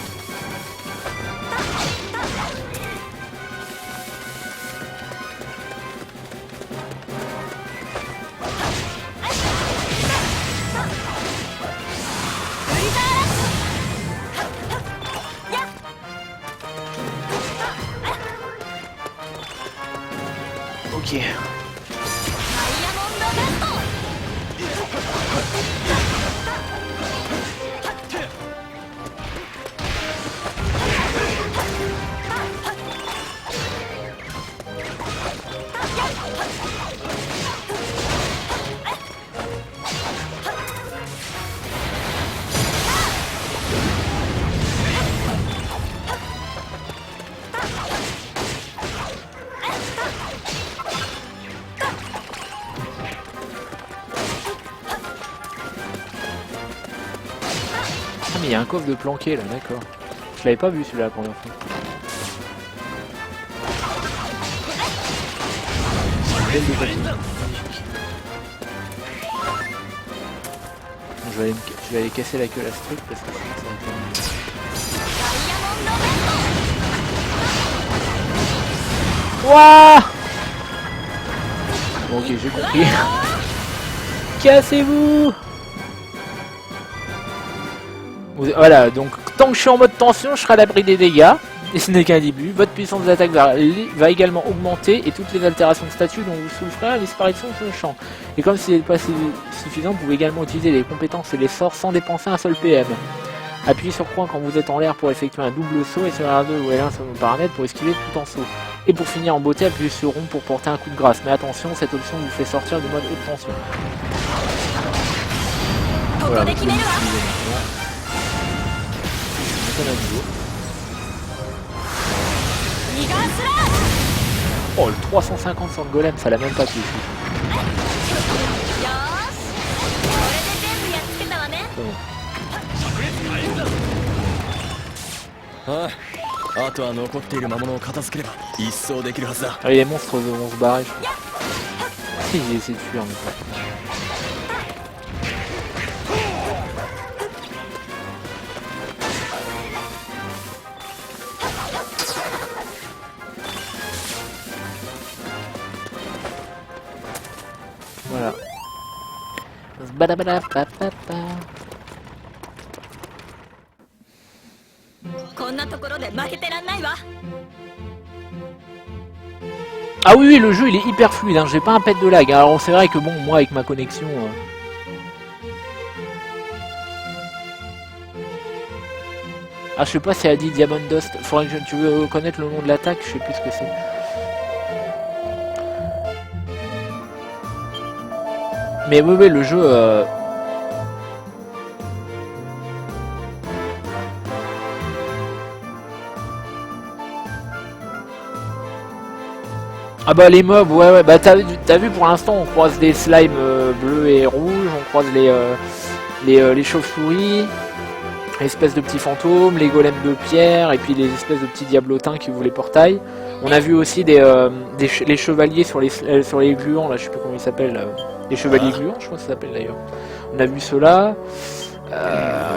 Ok. Ah mais il y a un coffre de planqué là, d'accord. Je l'avais pas vu celui-là la première fois. Belle de papier. Bon, je vais aller casser la queue à la strip parce que ça va être... Wouah! Bon ok, j'ai compris. Cassez-vous! Voilà, donc tant que je suis en mode tension, je serai à l'abri des dégâts. Et ce n'est qu'un début. Votre puissance d'attaque va également augmenter et toutes les altérations de statut dont vous souffrez disparaîtront sur le champ. Et comme ce n'est pas suffisant, vous pouvez également utiliser les compétences et les sorts sans dépenser un seul PM. Appuyez sur croix quand vous êtes en l'air pour effectuer un double saut et sur R2 ou L1 sur vos paramètres pour esquiver tout en saut. Et pour finir en beauté, appuyez sur rond pour porter un coup de grâce. Mais attention, cette option vous fait sortir du mode haute tension. Voilà, oh le 350 sur le golem, ça l'a même pas tué. Ah, les monstres vont se barrer, je crois. Si, j'ai essayé de fuir, mais pas. Voilà. Ah oui, oui, le jeu il est hyper fluide, hein. J'ai pas un pet de lag. Alors c'est vrai que bon, moi avec ma connexion... Ah je sais pas si elle a dit Diamond Dust. Faudrait que tu veux connaître le nom de l'attaque, je sais plus ce que c'est. Mais oui, oui, le jeu... Ah bah les mobs, ouais, ouais, bah t'as vu pour l'instant on croise des slimes bleus et rouges, on croise les chauves-souris, les espèces de petits fantômes, les golems de pierre, et puis les espèces de petits diablotins qui ouvrent les portails. On a vu aussi les chevaliers sur les gluants, là je sais plus comment ils s'appellent, les chevaliers gluants je crois que ça s'appelle d'ailleurs. On a vu ceux-là,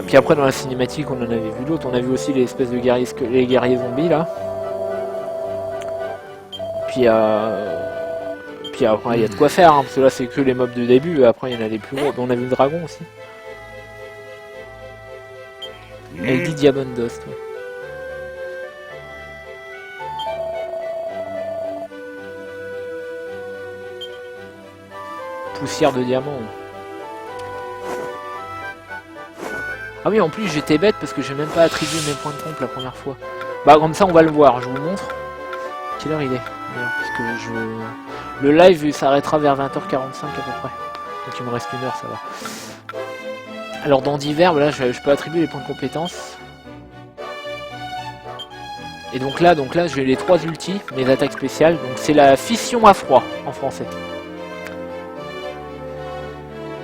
puis après dans la cinématique on en avait vu d'autres, on a vu aussi les espèces de guerriers, les guerriers zombies là. puis après il y a de quoi faire, hein, parce que là c'est que les mobs de début, après il y en a des plus gros. On a vu le dragon aussi. Elle dit Diamond Dust. Ouais. Poussière de diamant. Ah oui, en plus j'étais bête parce que j'ai même pas attribué mes points de pompe la première fois. Bah comme ça on va le voir, je vous montre. Quelle heure il est? Parce que le live s'arrêtera vers 20h45 à peu près. Donc il me reste 1 heure, ça va. Alors dans divers, là je peux attribuer les points de compétence. Et donc là j'ai les 3 ultis, mes attaques spéciales. Donc c'est la fission à froid en français.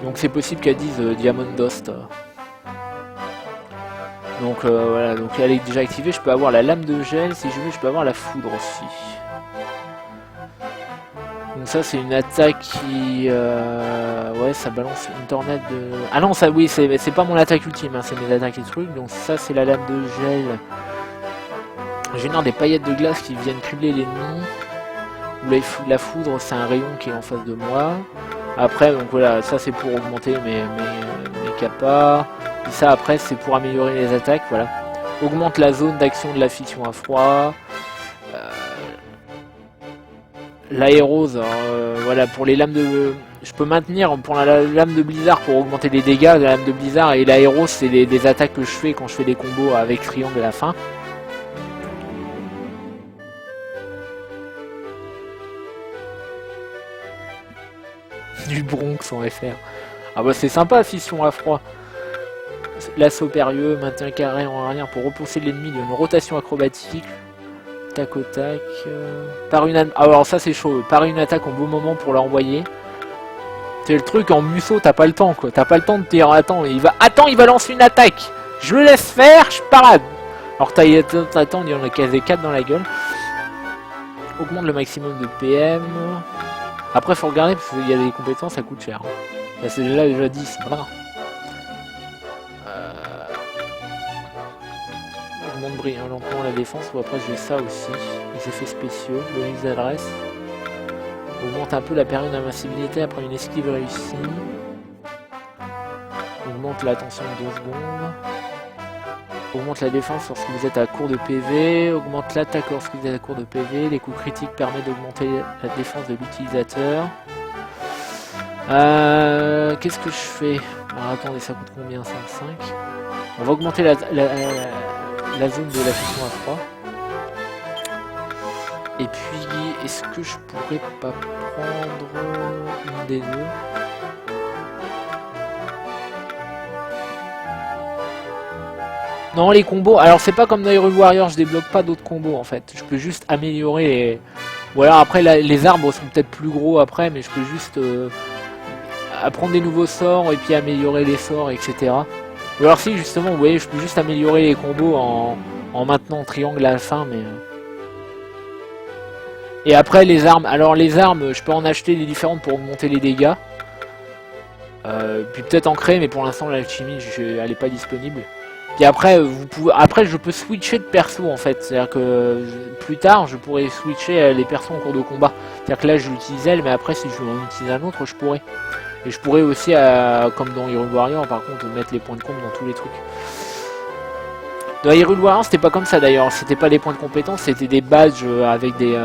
Donc c'est possible qu'elle dise Diamond Dust. Donc voilà, donc elle est déjà activée, je peux avoir la lame de gel, si je veux je peux avoir la foudre aussi. Donc ça c'est une attaque qui... ouais ça balance une tornade de... Ah non ça oui c'est pas mon attaque ultime, hein, c'est mes attaques et trucs. Donc ça c'est la lame de gel. Génère des paillettes de glace qui viennent cribler l'ennemi. La foudre c'est un rayon qui est en face de moi. Après donc voilà, ça c'est pour augmenter mes capas. Et ça après c'est pour améliorer les attaques, voilà. Augmente la zone d'action de la fission à froid. L'aérose, voilà, pour les lames de... Je peux maintenir pour la lame de blizzard pour augmenter les dégâts de la lame de blizzard. Et l'aérose c'est des attaques que je fais quand je fais des combos avec triangle à la fin. Du Bronx en FR. Ah bah c'est sympa, fission à froid. L'assaut périlleux, maintien carré en arrière pour repousser l'ennemi d'une rotation acrobatique. Tac au tac. Par une alors ça c'est chaud. Par une attaque en beau moment pour l'envoyer. C'est le truc en musso, t'as pas le temps quoi. T'as pas le temps de dire attends, il va lancer une attaque. Je le laisse faire, je parade. Alors t'attends, il y en a quasi 4 dans la gueule. Augmente le maximum de PM. Après faut regarder parce qu'il y a des compétences, ça coûte cher. Là c'est là déjà 10, voilà. Augmente brillamment la défense, ou après j'ai ça aussi. Les effets spéciaux, bonus d'adresse. Augmente un peu la période d'invincibilité après une esquive réussie. Augmente la tension de 2 secondes. Augmente la défense lorsque vous êtes à court de PV, augmente l'attaque lorsque vous êtes à court de PV, les coups critiques permettent d'augmenter la défense de l'utilisateur. Qu'est-ce que je fais? Alors attendez, ça coûte combien? 55. On va augmenter la zone de la fission à froid. Et puis, est-ce que je pourrais pas prendre une des deux? Non, les combos, alors c'est pas comme dans Hyrule Warrior, je débloque pas d'autres combos en fait. Je peux juste améliorer les... Ou alors après les arbres sont peut-être plus gros après, mais je peux juste apprendre des nouveaux sorts et puis améliorer les sorts, etc. Ou alors si justement, vous voyez, je peux juste améliorer les combos en maintenant triangle à la fin, mais... Et après les armes, alors les armes, je peux en acheter des différentes pour augmenter les dégâts. Puis peut-être en créer, mais pour l'instant l'alchimie, elle est pas disponible. Puis après, après je peux switcher de perso en fait, c'est-à-dire que plus tard je pourrais switcher les persos en cours de combat. C'est-à-dire que là je l'utilise elle, mais après si je veux en utiliser un autre, je pourrais. Et je pourrais aussi, comme dans Hyrule Warrior par contre, mettre les points de comp dans tous les trucs. Dans Hyrule Warrior c'était pas comme ça d'ailleurs, c'était pas des points de compétence, c'était des badges avec des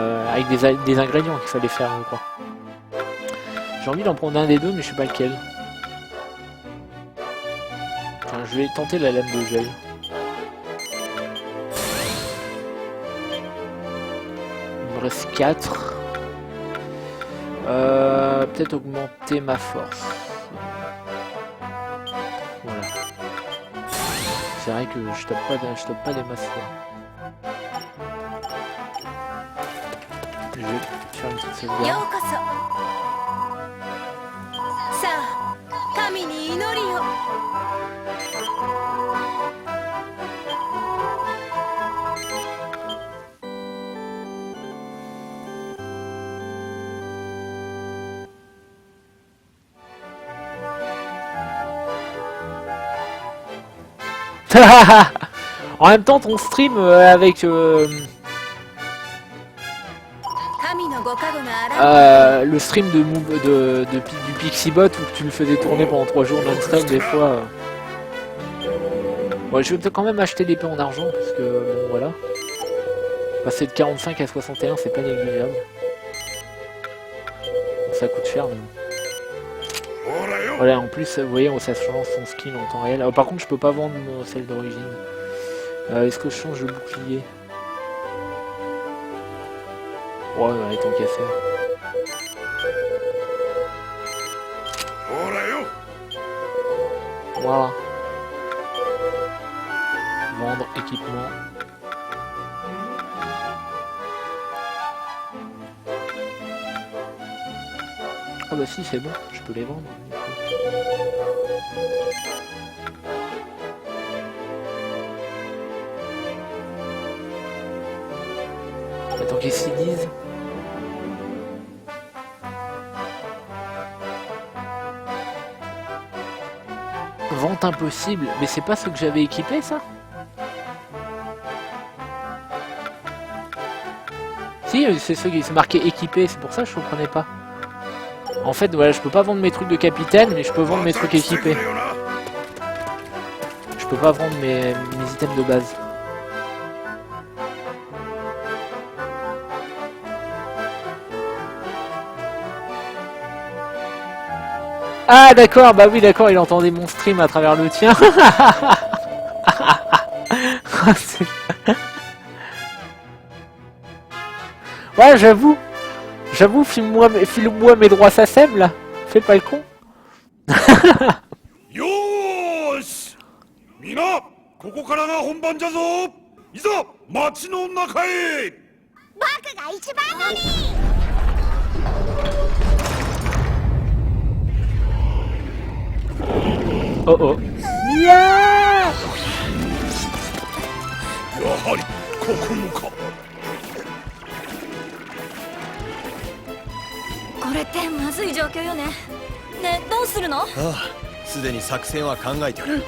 ingrédients qu'il fallait faire quoi. J'ai envie d'en prendre un des deux, mais je sais pas lequel. Je vais tenter la lame de gel. Il me reste 4. Peut-être augmenter ma force. Voilà. C'est vrai que je tape pas des masses. Je vais faire une petite sauvegarde. En même temps, ton stream avec... 神のご加護のあらle stream du Pixibot où tu le faisais tourner pendant 3 jours non-stop des fois. Ouais, je vais peut-être quand même acheter l'épée en argent parce que bon voilà. Passer de 45 à 61 c'est pas négligeable. Bon, ça coûte cher mais bon. Voilà, en plus vous voyez ça change son skin en temps réel. Par contre je peux pas vendre celle d'origine. Est-ce que je change le bouclier? Ouais, allez, tant qu'à faire. Voilà. Vendre équipement. Ah bah si, c'est bon, je peux les vendre. Attends, qu'est-ce qu'ils disent? Vente impossible, mais c'est pas ce que j'avais équipé ça? Si, c'est ceux qui sont marqués équipés, c'est pour ça que je comprenais pas. En fait, voilà, je peux pas vendre mes trucs de capitaine, mais je peux vendre mes trucs équipés. Je peux pas vendre mes items de base. Ah d'accord, bah oui d'accord, il entendait mon stream à travers le tien. Ouais, j'avoue, file-moi mes droits SACEM là, fais pas le con. Yosh! Mina, ここからが本番じゃぞ。いざ街の中へ。僕が一番乗り。Oh oh. Yeah! やはりここもか。これってまずい状況よね。ねえ、どうするの？ああ、すでに作戦は考えておる。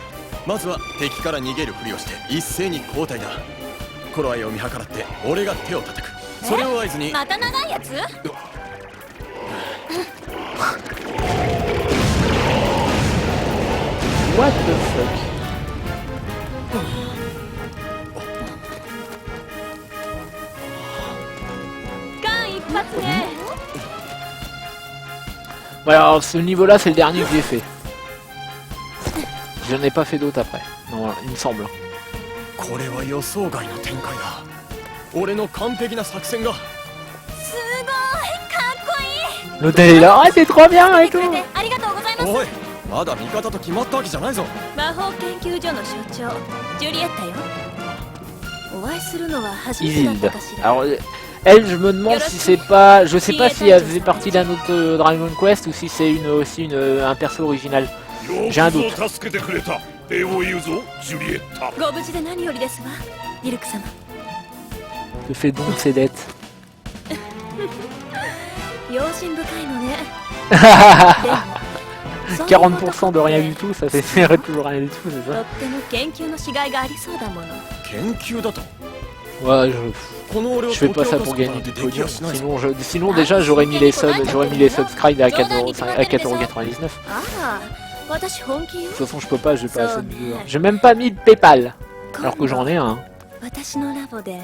まずは敵から逃げるふりをして一斉に交代だ。頃合いを見計らって俺が手を叩く。それを合図に。また長いやつ？What the fuck? Ouais, alors ce niveau-là, c'est le dernier que j'ai fait. J'en ai pas fait d'autres après. Non, voilà, il me semble. これは予想外の展開だ。俺の完璧な作戦が。すごいかっこいい。 L'hôtel est là, ah c'est trop bien et tout. ありがとうございます。おい、まだ味方と決まったわけじゃないぞ。魔法研究所の所長ジュリエッタよ。お会いするのは初めてだったかしら。 Alors, elle, je me demande si c'est pas, je sais pas si elle faisait partie d'un autre Dragon Quest ou si c'est aussi un perso original. J'ai un doute. 助けてくれた。礼を言うぞ、ジュリエッタ。ご無事で何よりですわ、ディルク様。 Je fais donc ses dettes. 用心深いのね。 40% de rien du tout, ça fait toujours rien du tout, c'est と ça? っても研究のしがいがありそうだもの。研究だと。 Ouais, この俺を je fais pas ça pour gagner du podium. Sinon déjà j'aurais mis les subscribe à 4,99€. ああ、私本気よ。 De toute façon je peux pas, j'ai pas assez de viewers. J'ai même pas mis de PayPal, alors que j'en ai un. 私のラボで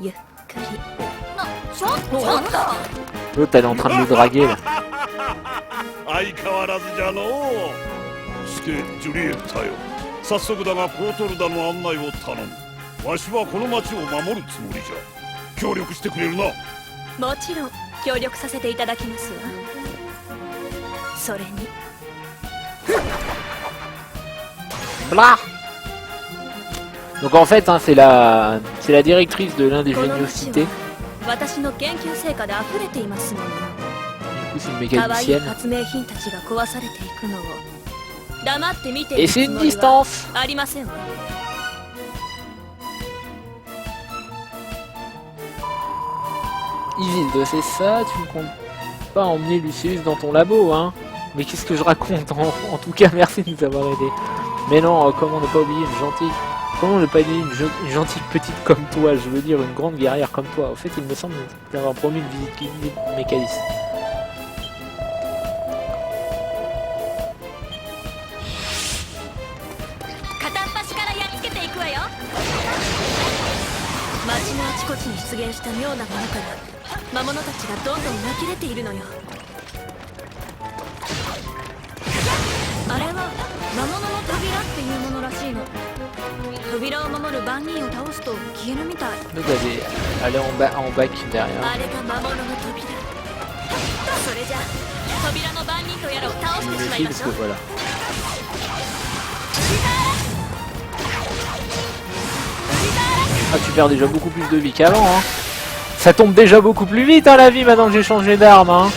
ゆっくり。ちょっと。 L'autre elle est en train de le draguer là. 相変わらずじゃのう。してジュリエッタよ。早速だがポートルダの案内を頼む。わしはこの町を守るつもりじゃ。協力してくれるな。もちろん協力させていただきますわ。それに。 Blah. Donc en fait hein, c'est la directrice de l'ingéniosité. 私の研究成果で溢れていますもの。 Du coup c'est une 可愛い mécanicienne. 発明品たちが壊されていくのを黙って見てい Et る c'est つ une もりは distance. ありませんわ。 Isilde, c'est ça, tu ne comptes pas emmener Lucius dans ton labo, hein? Mais qu'est-ce que je raconte en tout cas, merci de nous avoir aidés. Mais non, comment ne pas oublier une gentille? Comment ne pas aimer une gentille petite comme toi? Je veux dire une grande guerrière comme toi. En fait, il me semble d'avoir promis une visite guidée de Mécalis. 街のあちこちに出現した妙なものから魔物たちがどんどん湧き出ているのよ。あれは魔物の扉っていうものらしいの。扉を守る番人を倒すと消えるみたい。 Donc elle est en bac derrière. あれが魔物の扉。それじゃ扉の番人とやらを倒してしまいましょう。 Voilà. Ah, tu perds déjà beaucoup plus de vie qu'avant, hein. Ça tombe déjà beaucoup plus vite, hein, la vie, maintenant que j'ai changé d'arme, hein.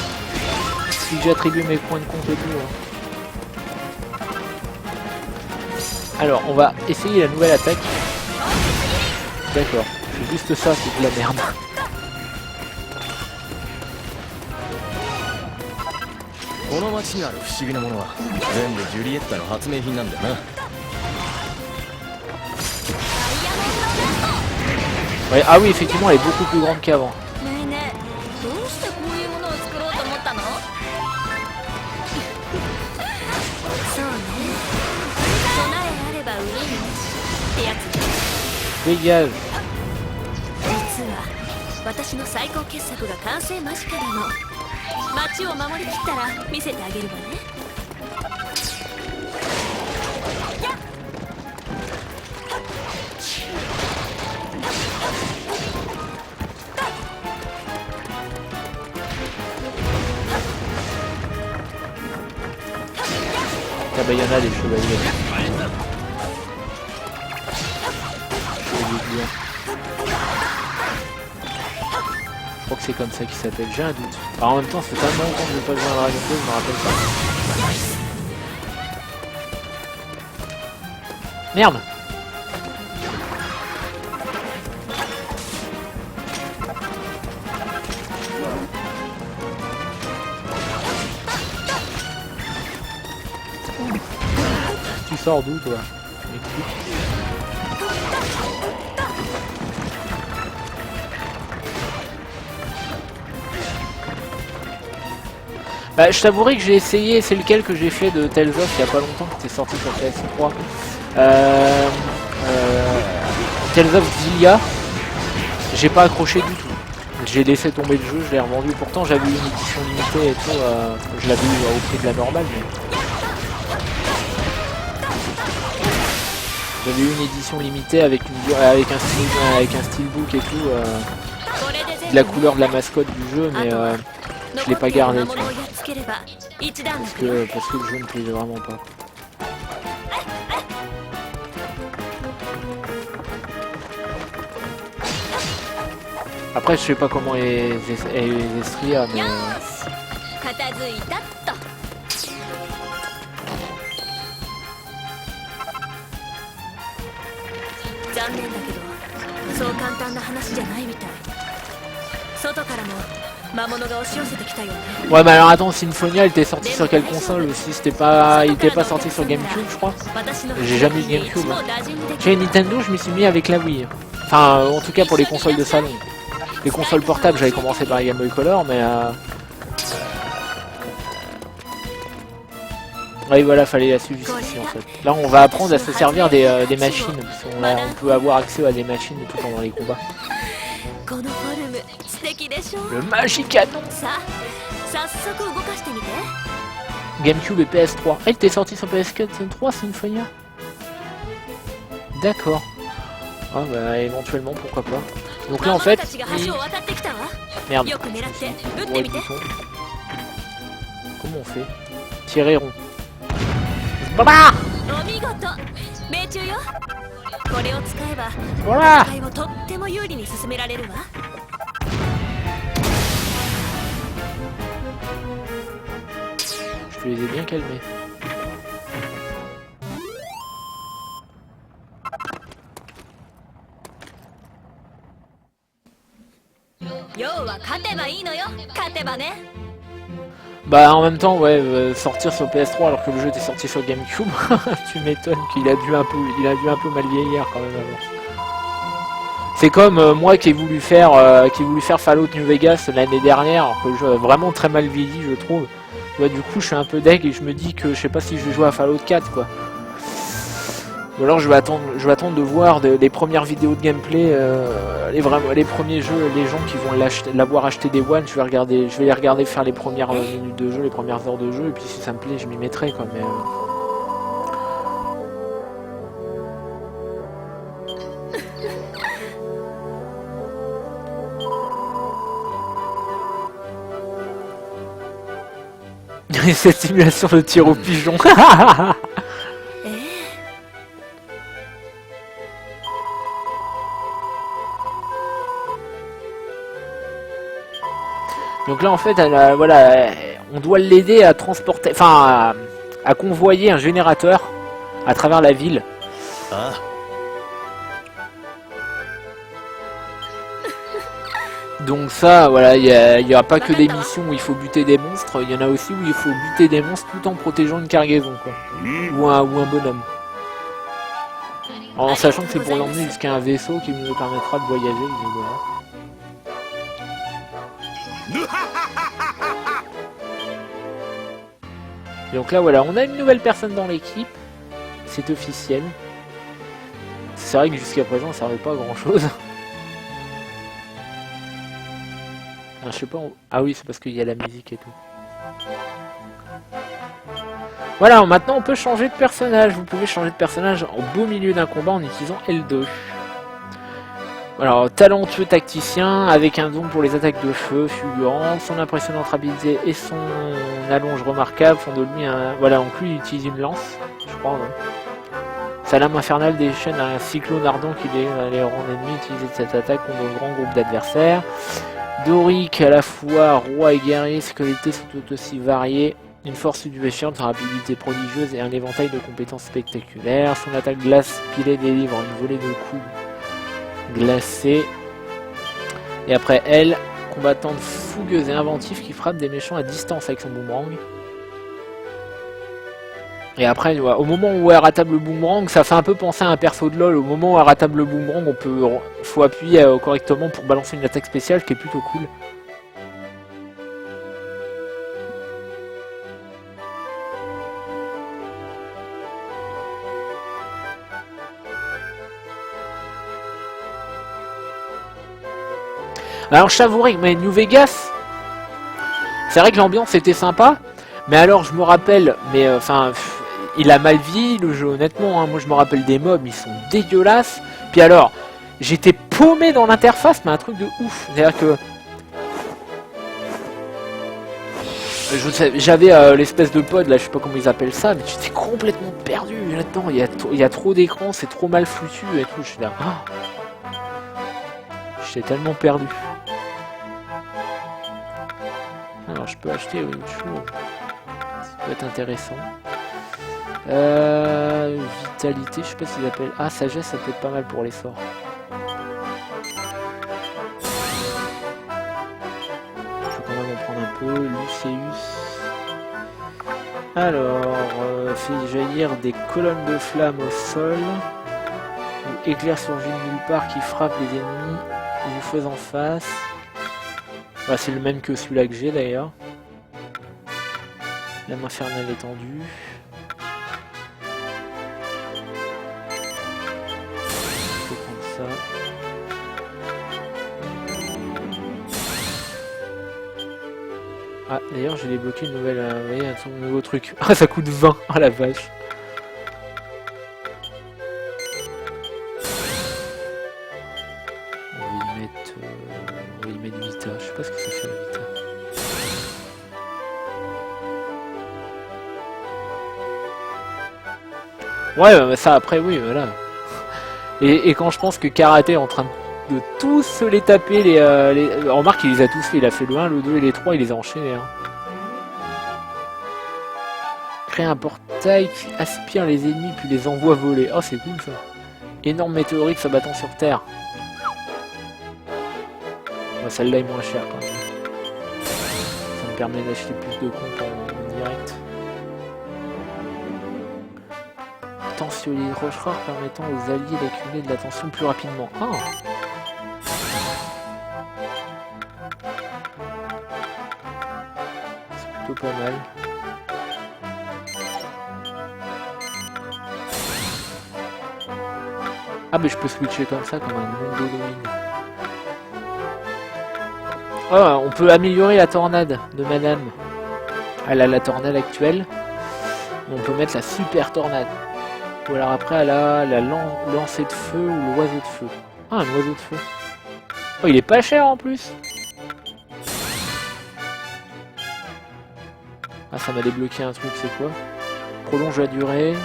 Si j'attribue mes points de compte et tout, hein. Alors, on va essayer la nouvelle attaque. D'accord, c'est juste ça, c'est de la merde. Ouais, ah oui, effectivement, elle est beaucoup plus grande qu'avant. ねえねえ、どうしてこういうものを作ろうと思ったの？そうね。備えあれば売りになしってやつ。 Dégage. 実は私の最高傑作が完成間近なの。街を守りきったら見せてあげるわね。 Ah bah, il y en a des chevaliers. Je crois que c'est comme ça qu'il s'appelle, j'ai un doute. Alors en même temps, c'est tellement longtemps que je n'ai pas joué à Dragon Ball, je me rappelle pas. Merde! Tu sors d'où toi? Bah, je t'avouerai que j'ai essayé, c'est lequel que j'ai fait de Tales of il y a pas longtemps, qui était sorti sur PS3. Tales of Xillia, j'ai pas accroché du tout. J'ai laissé tomber le jeu, je l'ai revendu. Pourtant j'avais une édition limitée et tout, je l'avais eu au prix de la normale. Mais... J'avais eu une édition limitée avec un steelbook et tout, de la couleur de la mascotte du jeu, mais je l'ai pas gardé dessus. Parce que le jeu me plaisait vraiment pas. Après je sais pas comment est Zestria, mais... 残念だけどそう簡単な話じゃないみたい。外からも魔物が押し寄せてきたよね。 Ouais, mais alors attends, Symphonia, elle était sortie sur quelle console aussi? Il était pas sorti sur GameCube, je crois. J'ai jamais eu de GameCube. Chez Nintendo, je m'y suis mis avec la Wii. Enfin, en tout cas pour les consoles de salon. Les consoles portables, j'avais commencé par la Game Boy Color, mais... Oui, voilà, fallait la suivre ici en fait. Là, on va apprendre à se servir des machines. Parce on peut avoir accès à des machines tout pendant les combats. Le Magicanon. GameCube et PS3. Elle était sortie sur PS4 et 3 Symphonia. D'accord. Ah bah éventuellement pourquoi pas. Donc là en fait... Merde. Comment on fait? Tirer rond. Voilà. Voilà. Je les ai bien calmés. Bah en même temps, ouais, sortir sur PS3 alors que le jeu était sorti sur GameCube, tu m'étonnes qu'il a dû un peu mal vieillir quand même avant. C'est comme moi qui ai voulu faire Fallout New Vegas l'année dernière, alors que le jeu a vraiment très mal vieilli, je trouve. Ouais, du coup, je suis un peu deg et je me dis que je sais pas si je vais jouer à Fallout 4 quoi. Ou alors je vais attendre de voir les premières vidéos de gameplay, les premiers jeux, les gens qui vont l'avoir acheté des One, je vais les regarder faire les premières minutes de jeu, les premières heures de jeu, et puis si ça me plaît, je m'y mettrai quoi. Mais cette simulation de tir au pigeon. Donc là en fait, voilà, on doit l'aider à transporter, enfin à convoyer un générateur à travers la ville. Ah, Donc ça, voilà, il n'y a pas que des missions où il faut buter des monstres, il y en a aussi où il faut buter des monstres tout en protégeant une cargaison, quoi. Ou un bonhomme. En sachant que c'est pour l'emmener jusqu'à un vaisseau qui nous permettra de voyager, voilà. Donc là voilà, on a une nouvelle personne dans l'équipe, c'est officiel. C'est vrai que jusqu'à présent ça servait pas à grand chose. Ah, je sais pas, ah oui c'est parce qu'il y a la musique et tout. Voilà, maintenant on peut changer de personnage, vous pouvez changer de personnage au beau milieu d'un combat en utilisant L2. Alors, talentueux tacticien, avec un don pour les attaques de feu fulgurantes, son impressionnante rapidité et son allonge remarquable font de lui un... Voilà, donc lui il utilise une lance, je crois, ouais. Sa lame infernale déchaîne un cyclone ardent qui les rend ennemis utiliser cette attaque contre un grand groupe d'adversaires. Doric, à la fois roi et guerrier, ses qualités sont tout aussi variées. Une force subversionnelle, une rapidité prodigieuse et un éventail de compétences spectaculaires. Son attaque glace pilée délivre une volée de coups glacée. Et après elle, combattante fougueuse et inventive qui frappe des méchants à distance avec son boomerang. Et après, au moment où elle rattrape le boomerang, ça fait un peu penser à un perso de LoL. Au moment où elle rattrape le boomerang, faut appuyer correctement pour balancer une attaque spéciale qui est plutôt cool. Alors je t'avouerai que New Vegas, c'est vrai que l'ambiance était sympa, mais alors je me rappelle, mais enfin, il a mal vieilli le jeu honnêtement, hein. Moi je me rappelle des mobs, ils sont dégueulasses, puis alors, j'étais paumé dans l'interface, mais un truc de ouf, c'est-à-dire que... J'avais l'espèce de pod, là je sais pas comment ils appellent ça, mais j'étais complètement perdu là-dedans, il y a trop d'écrans, c'est trop mal foutu et tout, je suis là... Oh, j'étais tellement perdu. Alors je peux acheter une chose, ça peut être intéressant. Vitalité, je sais pas s'ils appellent... Ah, sagesse, ça peut être pas mal pour les sorts. Je vais quand même en prendre un peu. Luceus. Alors, fait jaillir des colonnes de flammes au sol. Ou éclair surgit de nulle part qui frappe les ennemis vous faisant face. Bah, c'est le même que celui-là que j'ai d'ailleurs. Lame infernale étendue. Je peux prendre ça. Ah, d'ailleurs, j'ai débloqué une nouvelle. Vous voyez, un nouveau truc. Ah, ça coûte 20. Ah la vache. On va y mettre Vita. Je sais pas ce que ça fait la Vita. Ouais, bah ça après, oui, voilà. Et quand je pense que Karaté est en train de tous se les taper, remarque, il les a tous fait. Il a fait le 1, le 2 et les 3, il les a enchaînés. Hein. Créer un portail qui aspire les ennemis puis les envoie voler. Oh, c'est cool ça. Énorme météorite s'abattant sur Terre. Ouais, celle-là est moins chère quand même. Ça me permet d'acheter plus de comptes en direct. Tensiolite roche rare permettant aux alliés d'accumuler de l'attention plus rapidement. Ah. C'est plutôt pas mal. Ah mais je peux switcher comme ça, comme un monde de domine. Oh, on peut améliorer la tornade de madame. Elle a la tornade actuelle. On peut mettre la super tornade. Ou alors après elle a la lancée de feu ou l'oiseau de feu. Ah, un oiseau de feu. Oh, il est pas cher en plus. Ah, ça m'a débloqué un truc, c'est quoi? Prolonge la durée.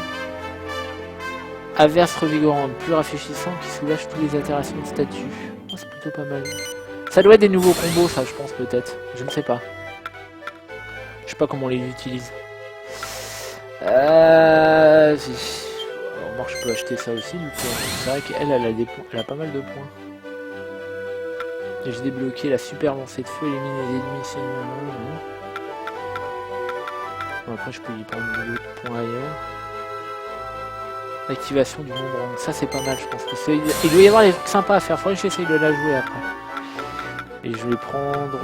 Averse revigorante, plus rafraîchissant, qui soulage tous les altérations de statut. Oh, c'est plutôt pas mal. Ça doit être des nouveaux combos, ça, je pense, peut-être. Je ne sais pas. Je sais pas comment on les utilise. Alors, je peux acheter ça aussi, du coup. C'est vrai qu'elle, elle a pas mal de points. Et j'ai débloqué la super lancée de feu, élimine les ennemis. Bon, après, je peux y prendre d'autres points ailleurs. L'activation du nombre. Ça, c'est pas mal, je pense. Il doit y avoir des trucs sympas à faire. Faudrait que j'essaye de la jouer après. Et je vais prendre...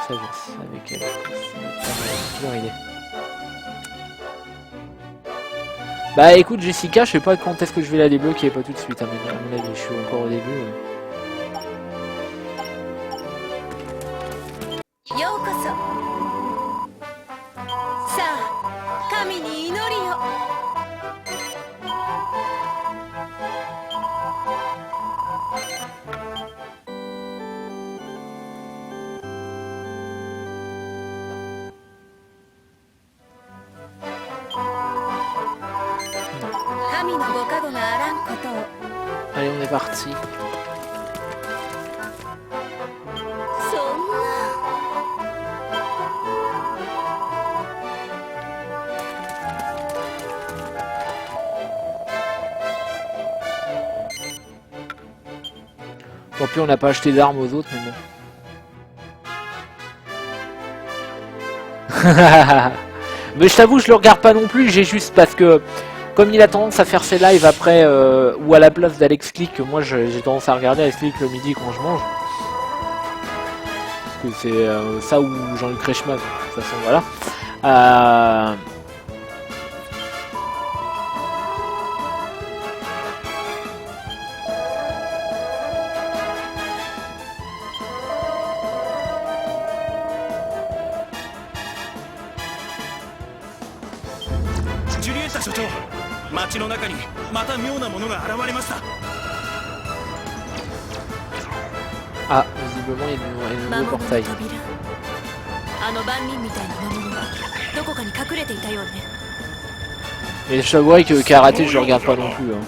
sagesse avec elle. Non, il est. Bah écoute Jessica, je sais pas quand est-ce que je vais la débloquer, pas tout de suite à mon avis, je suis encore au début. Allez, on est parti. Bon, puis on n'a pas acheté d'armes aux autres, mais bon. Mais je t'avoue, je le regarde pas non plus, j'ai juste parce que comme il a tendance à faire ses lives après ou à la place d'Alex Click, moi j'ai tendance à regarder Alex Click le midi quand je mange. Parce que c'est ça ou Jean-Luc Reichmann, de toute façon, voilà. Ah, visiblement il y a de nouveaux portails. Mais je t'avouerais que karaté je regarde pas non plus. Hein.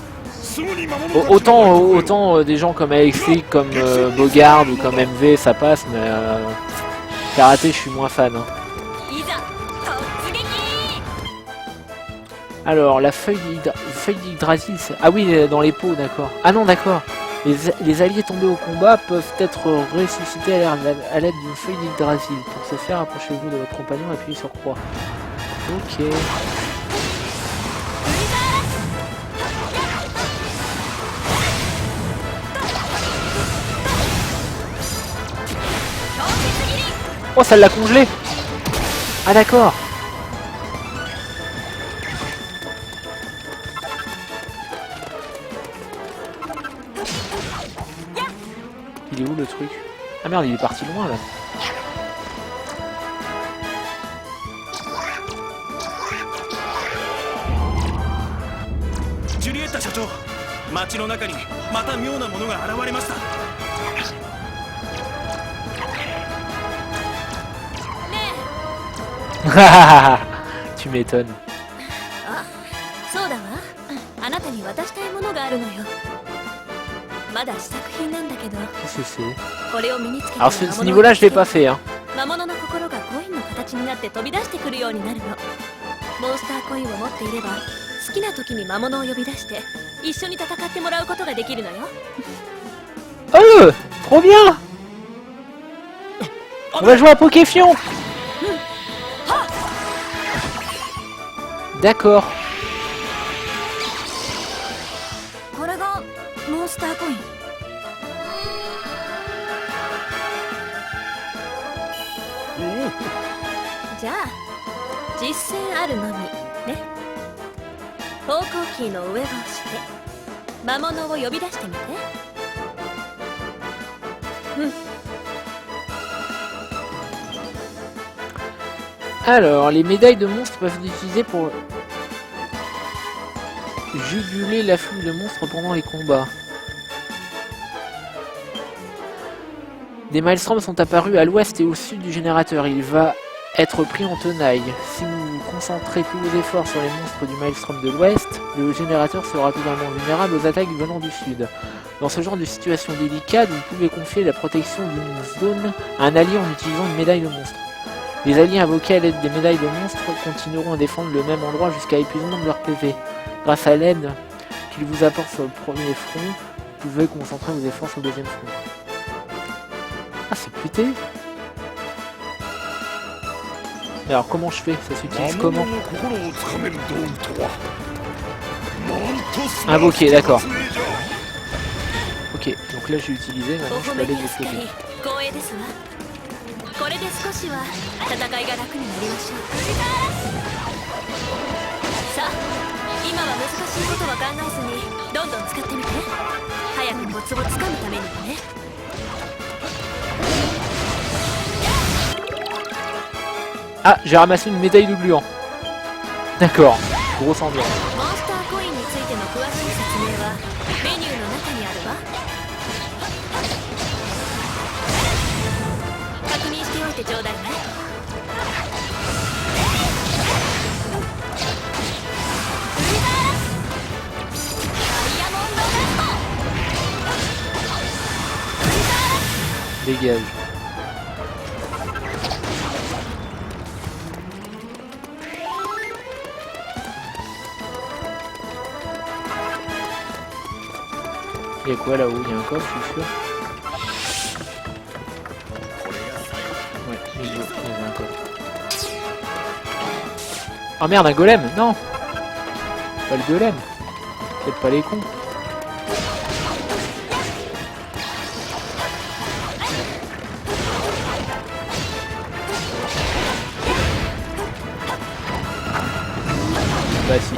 Autant des gens comme Alexis, comme Bogard ou comme MV ça passe, mais karaté je suis moins fan. Hein. Alors la feuille d'Yggdrasil, ah oui dans les pots, d'accord. Ah non d'accord. Les alliés tombés au combat peuvent être ressuscités à l'aide d'une feuille d'Yggdrasil. Pour ce faire, approchez-vous de votre compagnon et appuyez sur croix. Ok. Oh, ça l'a congelé. Ah d'accord. Il est où le truc? Ah merde, il est parti loin là. Julietta 社長、街の中にまた妙なものが現れました。Tu m'étonnes. あ、そうだわ。あなたに渡したいものがあるのよ。まだ試作品なんだけど。Qu'est-ce que c'est? これを身につけて。 Alors ce niveau-là, je l'ai pas fait, hein. 魔物の心がコインの形になって飛び出してくるようになるの。モンスターコインを持っていれば、好きな時に魔物を呼び出して一緒に戦ってもらうことができるのよ。Oh, trop bien. On va jouer à Pokéfion. D'accord. これがモンスターコイン。じゃあ実践あるのみね。方向キーの上を押して魔物を呼び出してみて。Alors, les médailles de monstres peuvent être utilisées pour juguler l'afflux de monstres pendant les combats. Des maelstroms sont apparus à l'ouest et au sud du générateur. Il va être pris en tenaille. Si vous concentrez tous vos efforts sur les monstres du maelstrom de l'ouest, le générateur sera totalement vulnérable aux attaques venant du sud. Dans ce genre de situation délicate, vous pouvez confier la protection d'une zone à un allié en utilisant une médaille de monstre. Les alliés invoqués à l'aide des médailles de monstres continueront à défendre le même endroit jusqu'à épuisement de leur PV. Grâce à l'aide qu'ils vous apportent sur le premier front, vous pouvez concentrer vos efforts sur le deuxième front. Ah, c'est puté. Mais alors comment je fais? Ça s'utilise comment? Invoquer, d'accord. Ok, donc là j'ai utilisé, maintenant je peux aller de l'autre côté. これで少しは戦いが楽になりましょう。さあ、今は難しいことは考えずにどんどん使ってみて。早くコツをつかむためにもね。Ah, j'ai ramassé une médaille de gluant. D'accord, grosse ambiance. モンスターコインについての詳しい説明はメニューの中にあるわ。確認しておいてちょうだいね。Dégage. Il y a quoi là-haut? Il y a un coffre, je suis sûr. Ouais, il y avait un coffre. Oh merde, un golem! Non! Pas le golem! Faites pas les cons! Bah si.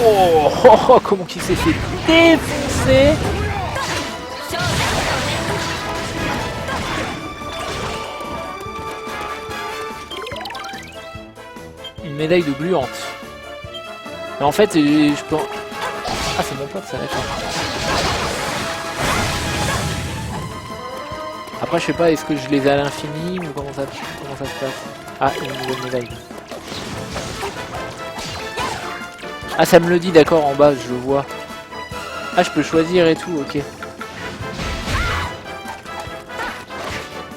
Oh, oh, oh, comment qu'il s'est fait défoncer! Une médaille de gluante. Mais en fait, je peux... Ah, c'est mon pote, ça, d'accord. Après, je sais pas, est-ce que je les ai à l'infini ou comment ça se passe? Ah, une nouvelle médaille. Ah, ça me le dit, d'accord, en bas, je le vois. Ah, je peux choisir et tout, ok.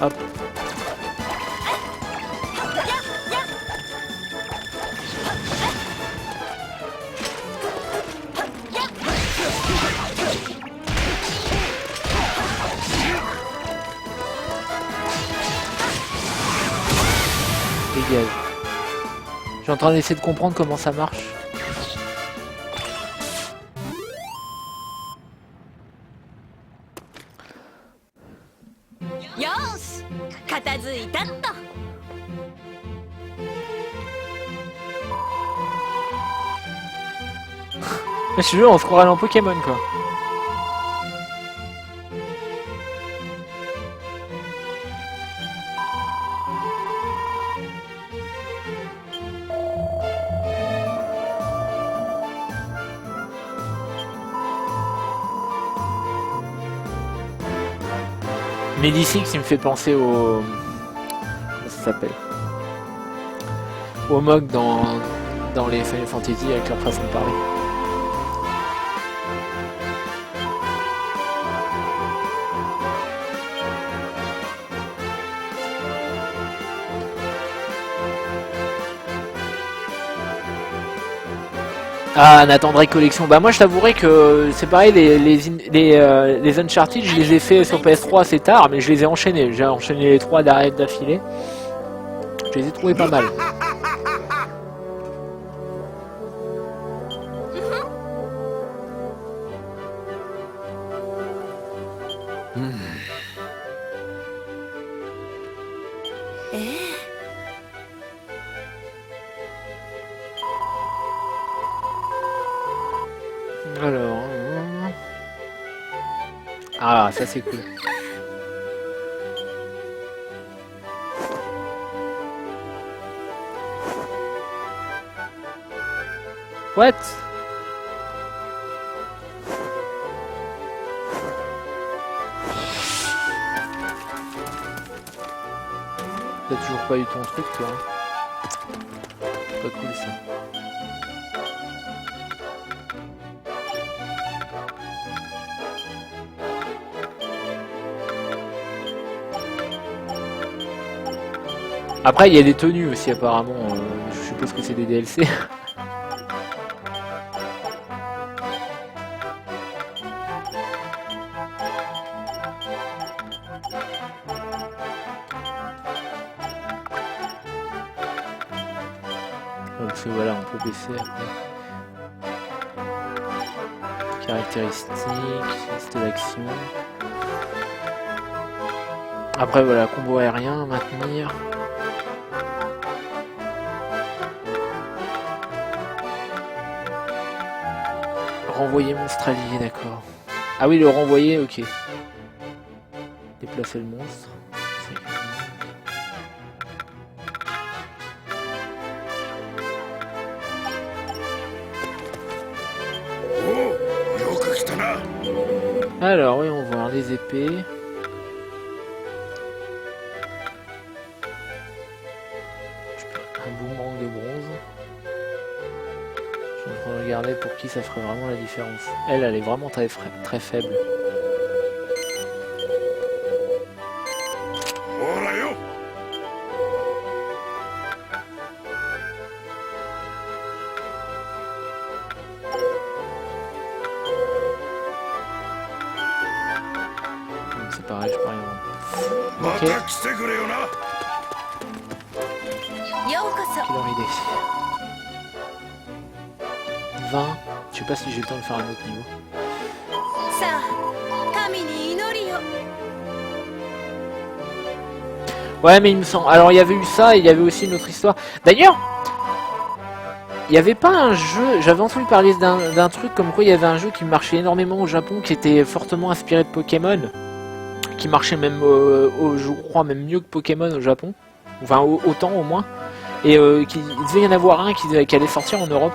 Hop. Dégage. Je suis en train d'essayer de comprendre comment ça marche. Je suis on se croirait en Pokémon quoi. Medicix, il me fait penser au... Comment ça s'appelle? Au Mog dans les Final Fantasy avec leur façon de parler. Ah, Nathan Drake collection. Bah moi je t'avouerai que c'est pareil, les Uncharted, je les ai fait sur PS3 assez tard, mais je les ai enchaînés. J'ai enchaîné les 3 d'affilée. Je les ai trouvés pas mal. Alors... Ah, ça c'est cool. What? T'as toujours pas eu ton truc, toi hein? Pas cool ça. Après, il y a des tenues aussi apparemment. Je suppose que c'est des DLC. Donc voilà, on peut baisser après. Caractéristiques, liste d'action. Après voilà, combo aérien, maintenir. Renvoyer monstre allié, d'accord. Ah oui, le renvoyer, ok. Déplacer le monstre. Alors oui, on voit des épées. Un boomerang de bronze. Je suis en train de regarder pour qui ça ferait vraiment la différence. Elle est vraiment très faible. C'est pareil, je peux rien vendre. Ok. Quelle heure il est? 20. Je sais pas si j'ai le temps de faire un autre niveau. Ouais, mais il me semble. Alors, il y avait eu ça et il y avait aussi une autre histoire. D'ailleurs, il n'y avait pas un jeu. J'avais entendu parler d'un truc comme quoi il y avait un jeu qui marchait énormément au Japon, qui était fortement inspiré de Pokémon, qui marchait même, je crois, même mieux que Pokémon au Japon. Enfin, autant au moins. Et il devait y en avoir un qui allait sortir en Europe.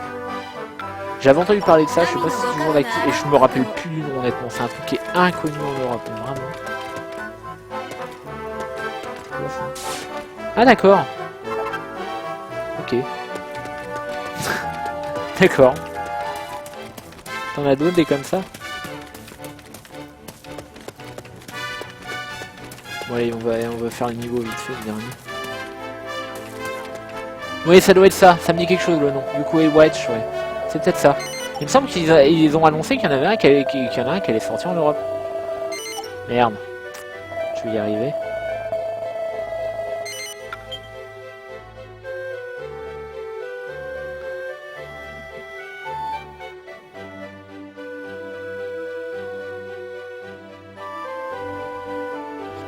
J'avais entendu parler de ça, je sais pas si c'est toujours d'actu, et je me rappelle plus du nom honnêtement, c'est un truc qui est inconnu en Europe, vraiment. Ah d'accord. Ok. D'accord. T'en as d'autres des comme ça? Bon allez, on va faire le niveau vite fait, le dernier. Oui, ça doit être ça me dit quelque chose le nom. Du coup, Watch, ouais. C'est peut-être ça. Il me semble qu'ils ont annoncé qu'il y en avait un qui allait sortir en Europe. Merde. Je vais y arriver.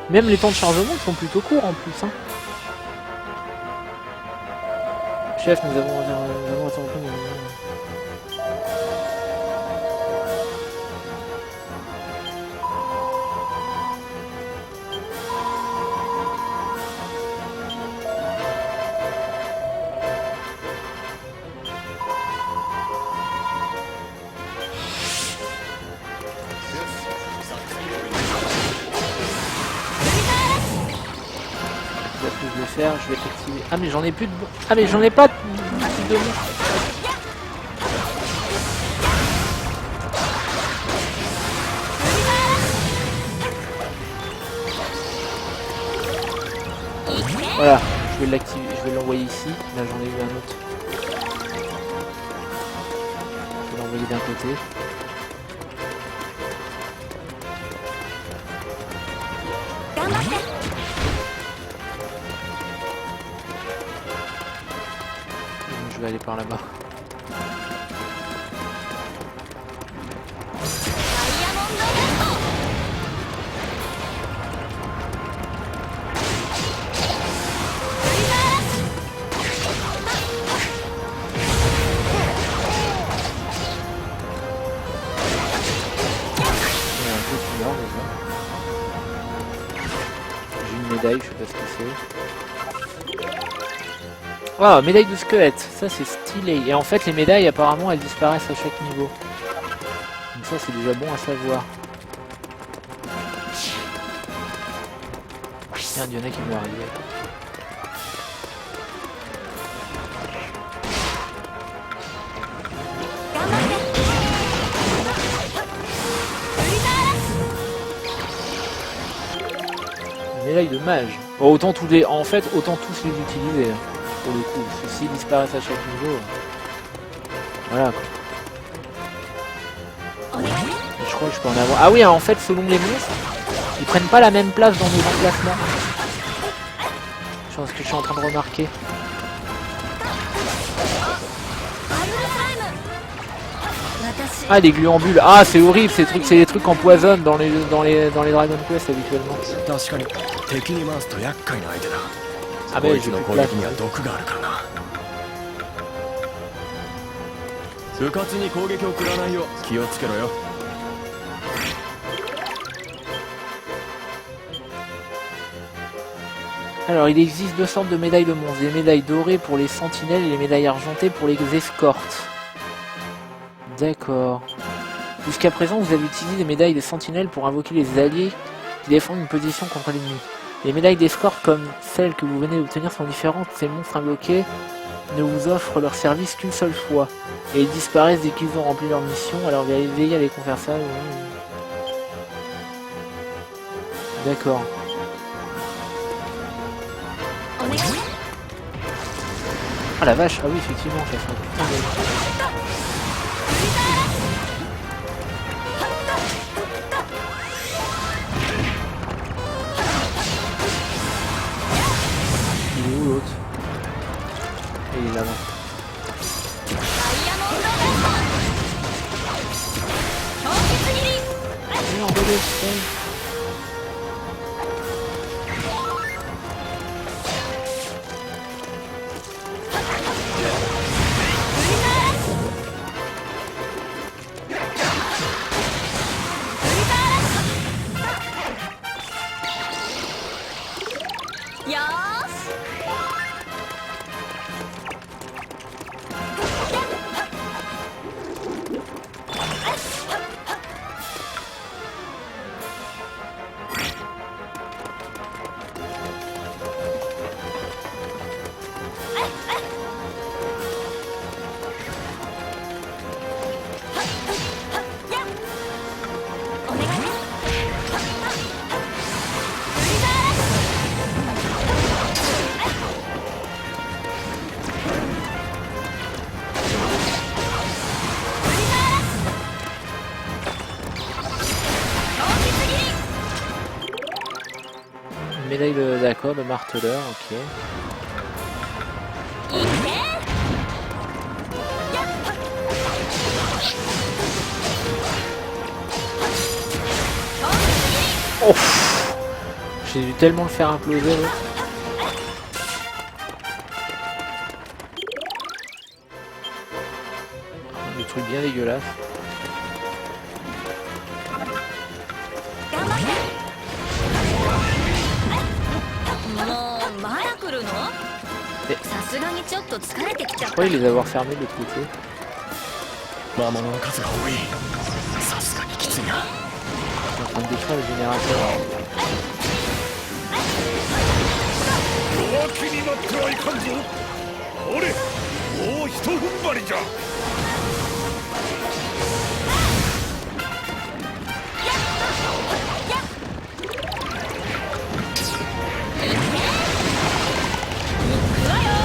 Même les temps de chargement sont plutôt courts en plus. Hein. Chef, nous avons attendu. Je vais faire, je vais activer. Ah mais j'en ai plus de. Ah mais j'en ai pas de Voilà, je vais l'activer, je vais l'envoyer ici. Là j'en ai eu un autre. surveiller d'un côté. Je vais aller par là-bas. J'ai une médaille, je sais pas ce que c'est. Ah, médaille de squelette, ça c'est stylé. Et en fait les médailles apparemment elles disparaissent à chaque niveau. Donc ça c'est déjà bon à savoir. Merde, il y en a qui m'ont arrivé. Médaille de mage. Bon, autant tous les, en fait, autant tous les utiliser. Hein, pour le coup, ceux-ci disparaissent à chaque niveau. Voilà. Quoi. Je crois que je peux en avoir. Ah oui, en fait, selon les monstres, ils prennent pas la même place dans nos emplacements. Je pense que je suis en train de remarquer. Ah, des gluambules. Ah, c'est horrible, ces trucs, c'est des trucs qu'empoisonnent dans les Dragon Quest habituellement. Ah ben, j'ai plus de place. 部活に攻撃を食らわないよう気をつけろよ。 Alors, il existe deux sortes de médailles de monstres. Des médailles dorées pour les sentinelles et les médailles argentées pour les escortes. D'accord. Jusqu'à présent, vous avez utilisé des médailles de sentinelles pour invoquer les alliés qui défendent une position contre l'ennemi. Les médailles d'escorte, comme celles que vous venez d'obtenir, sont différentes. Ces monstres invoqués ne vous offrent leur service qu'une seule fois. Et ils disparaissent dès qu'ils ont rempli leur mission, alors veillez à les confaire ça. D'accord. Ah la vache, ah oui effectivement, ça fait un putain de... Il est où l'autre? Il est là-bas. Médaille de d'accord, de marteleur, ok. Oh, j'ai dû tellement le faire imploser. Ouais. Des trucs bien dégueulasses. Je croyais les avoir fermés de l'autre côté. Je suis en train de détruire le générateur.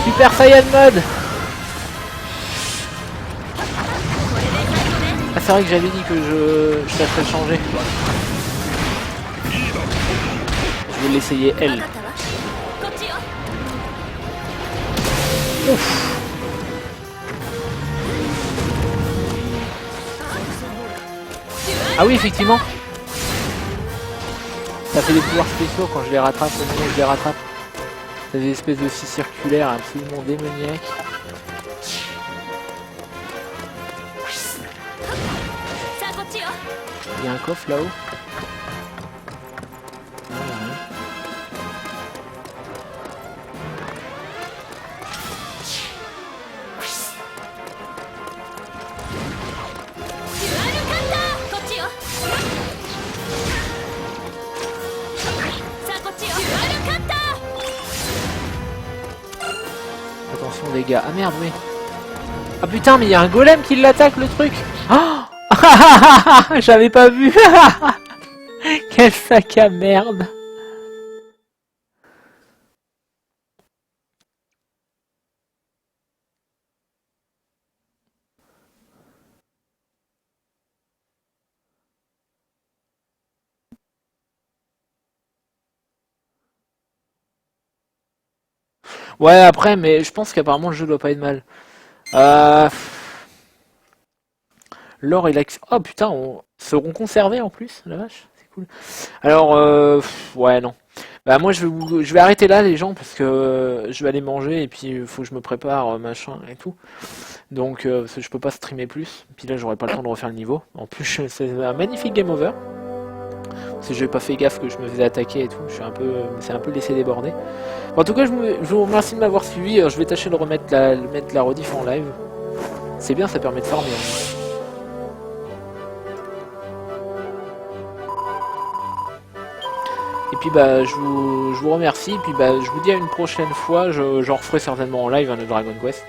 Super Saiyan Mode. c'est vrai que j'avais dit que je la ferais changer. Je vais l'essayer elle. 分かったわこっちよ Ah oui, effectivement. Ça fait des pouvoirs spéciaux quand je les rattrape, au moment où je les rattrape. C'est des espèces de scies circulaires absolument démoniaques. さあこっちよ Il y a un coffre là-haut. Non, il y a rien. デュアルカッターこっちよさあこっちよデュアルカッター Attention dégâts. Ah merde, oui. Ah putain, mais il y a un golem qui l'attaque le truc. Oh j'avais pas vu. Quel sac à merde. Ouais, après, mais je pense qu'apparemment le jeu doit pas être mal. L'or et l'action. Oh putain, seront conservés en plus, la vache, c'est cool. Alors, ouais, non. Bah moi je vais arrêter là les gens parce que je vais aller manger et puis il faut que je me prépare machin et tout. Donc parce que je peux pas streamer plus. Puis là j'aurai pas le temps de refaire le niveau. En plus c'est un magnifique game over. Parce que j'ai pas fait gaffe que je me faisais attaquer et tout. Je suis un peu, c'est un peu laissé déborder. En tout cas je vous remercie de m'avoir suivi. Je vais tâcher de mettre la rediff en live. C'est bien, ça permet de farmer. Et puis bah je vous remercie, et puis bah je vous dis à une prochaine fois, j'en referai certainement en live le Dragon Quest.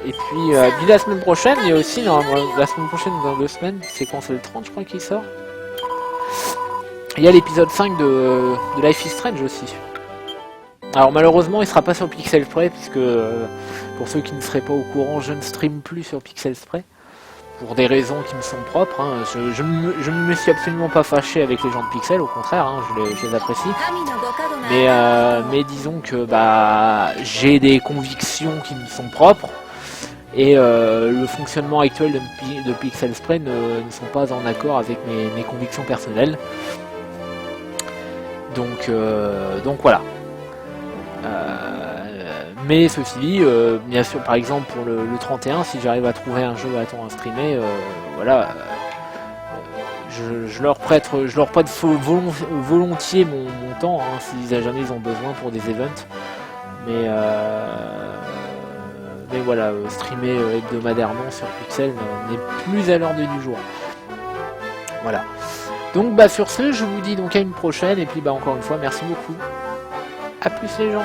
Et puis la semaine prochaine, il y a aussi, normalement, la semaine prochaine dans 2 semaines, c'est quand, c'est le 30 je crois qu'il sort. Il y a l'épisode 5 de Life is Strange aussi. Alors malheureusement il sera pas sur Pixel Spray, puisque pour ceux qui ne seraient pas au courant, je ne stream plus sur Pixel Spray. Pour des raisons qui me sont propres, hein. Je ne me suis absolument pas fâché avec les gens de Pixel, au contraire, hein, je les apprécie. Mais disons que bah j'ai des convictions qui me sont propres et le fonctionnement actuel de Pixel Spray ne sont pas en accord avec mes convictions personnelles. Donc voilà. Mais ceci dit, bien sûr, par exemple pour le 31, si j'arrive à trouver un jeu à temps à streamer, voilà, je leur prête volontiers mon temps, hein, si jamais ils ont besoin pour des events. Mais voilà, streamer hebdomadairement sur Pixel n'est plus à l'ordre du jour. Voilà. Donc bah sur ce, je vous dis donc à une prochaine, et puis bah encore une fois, merci beaucoup. A plus les gens.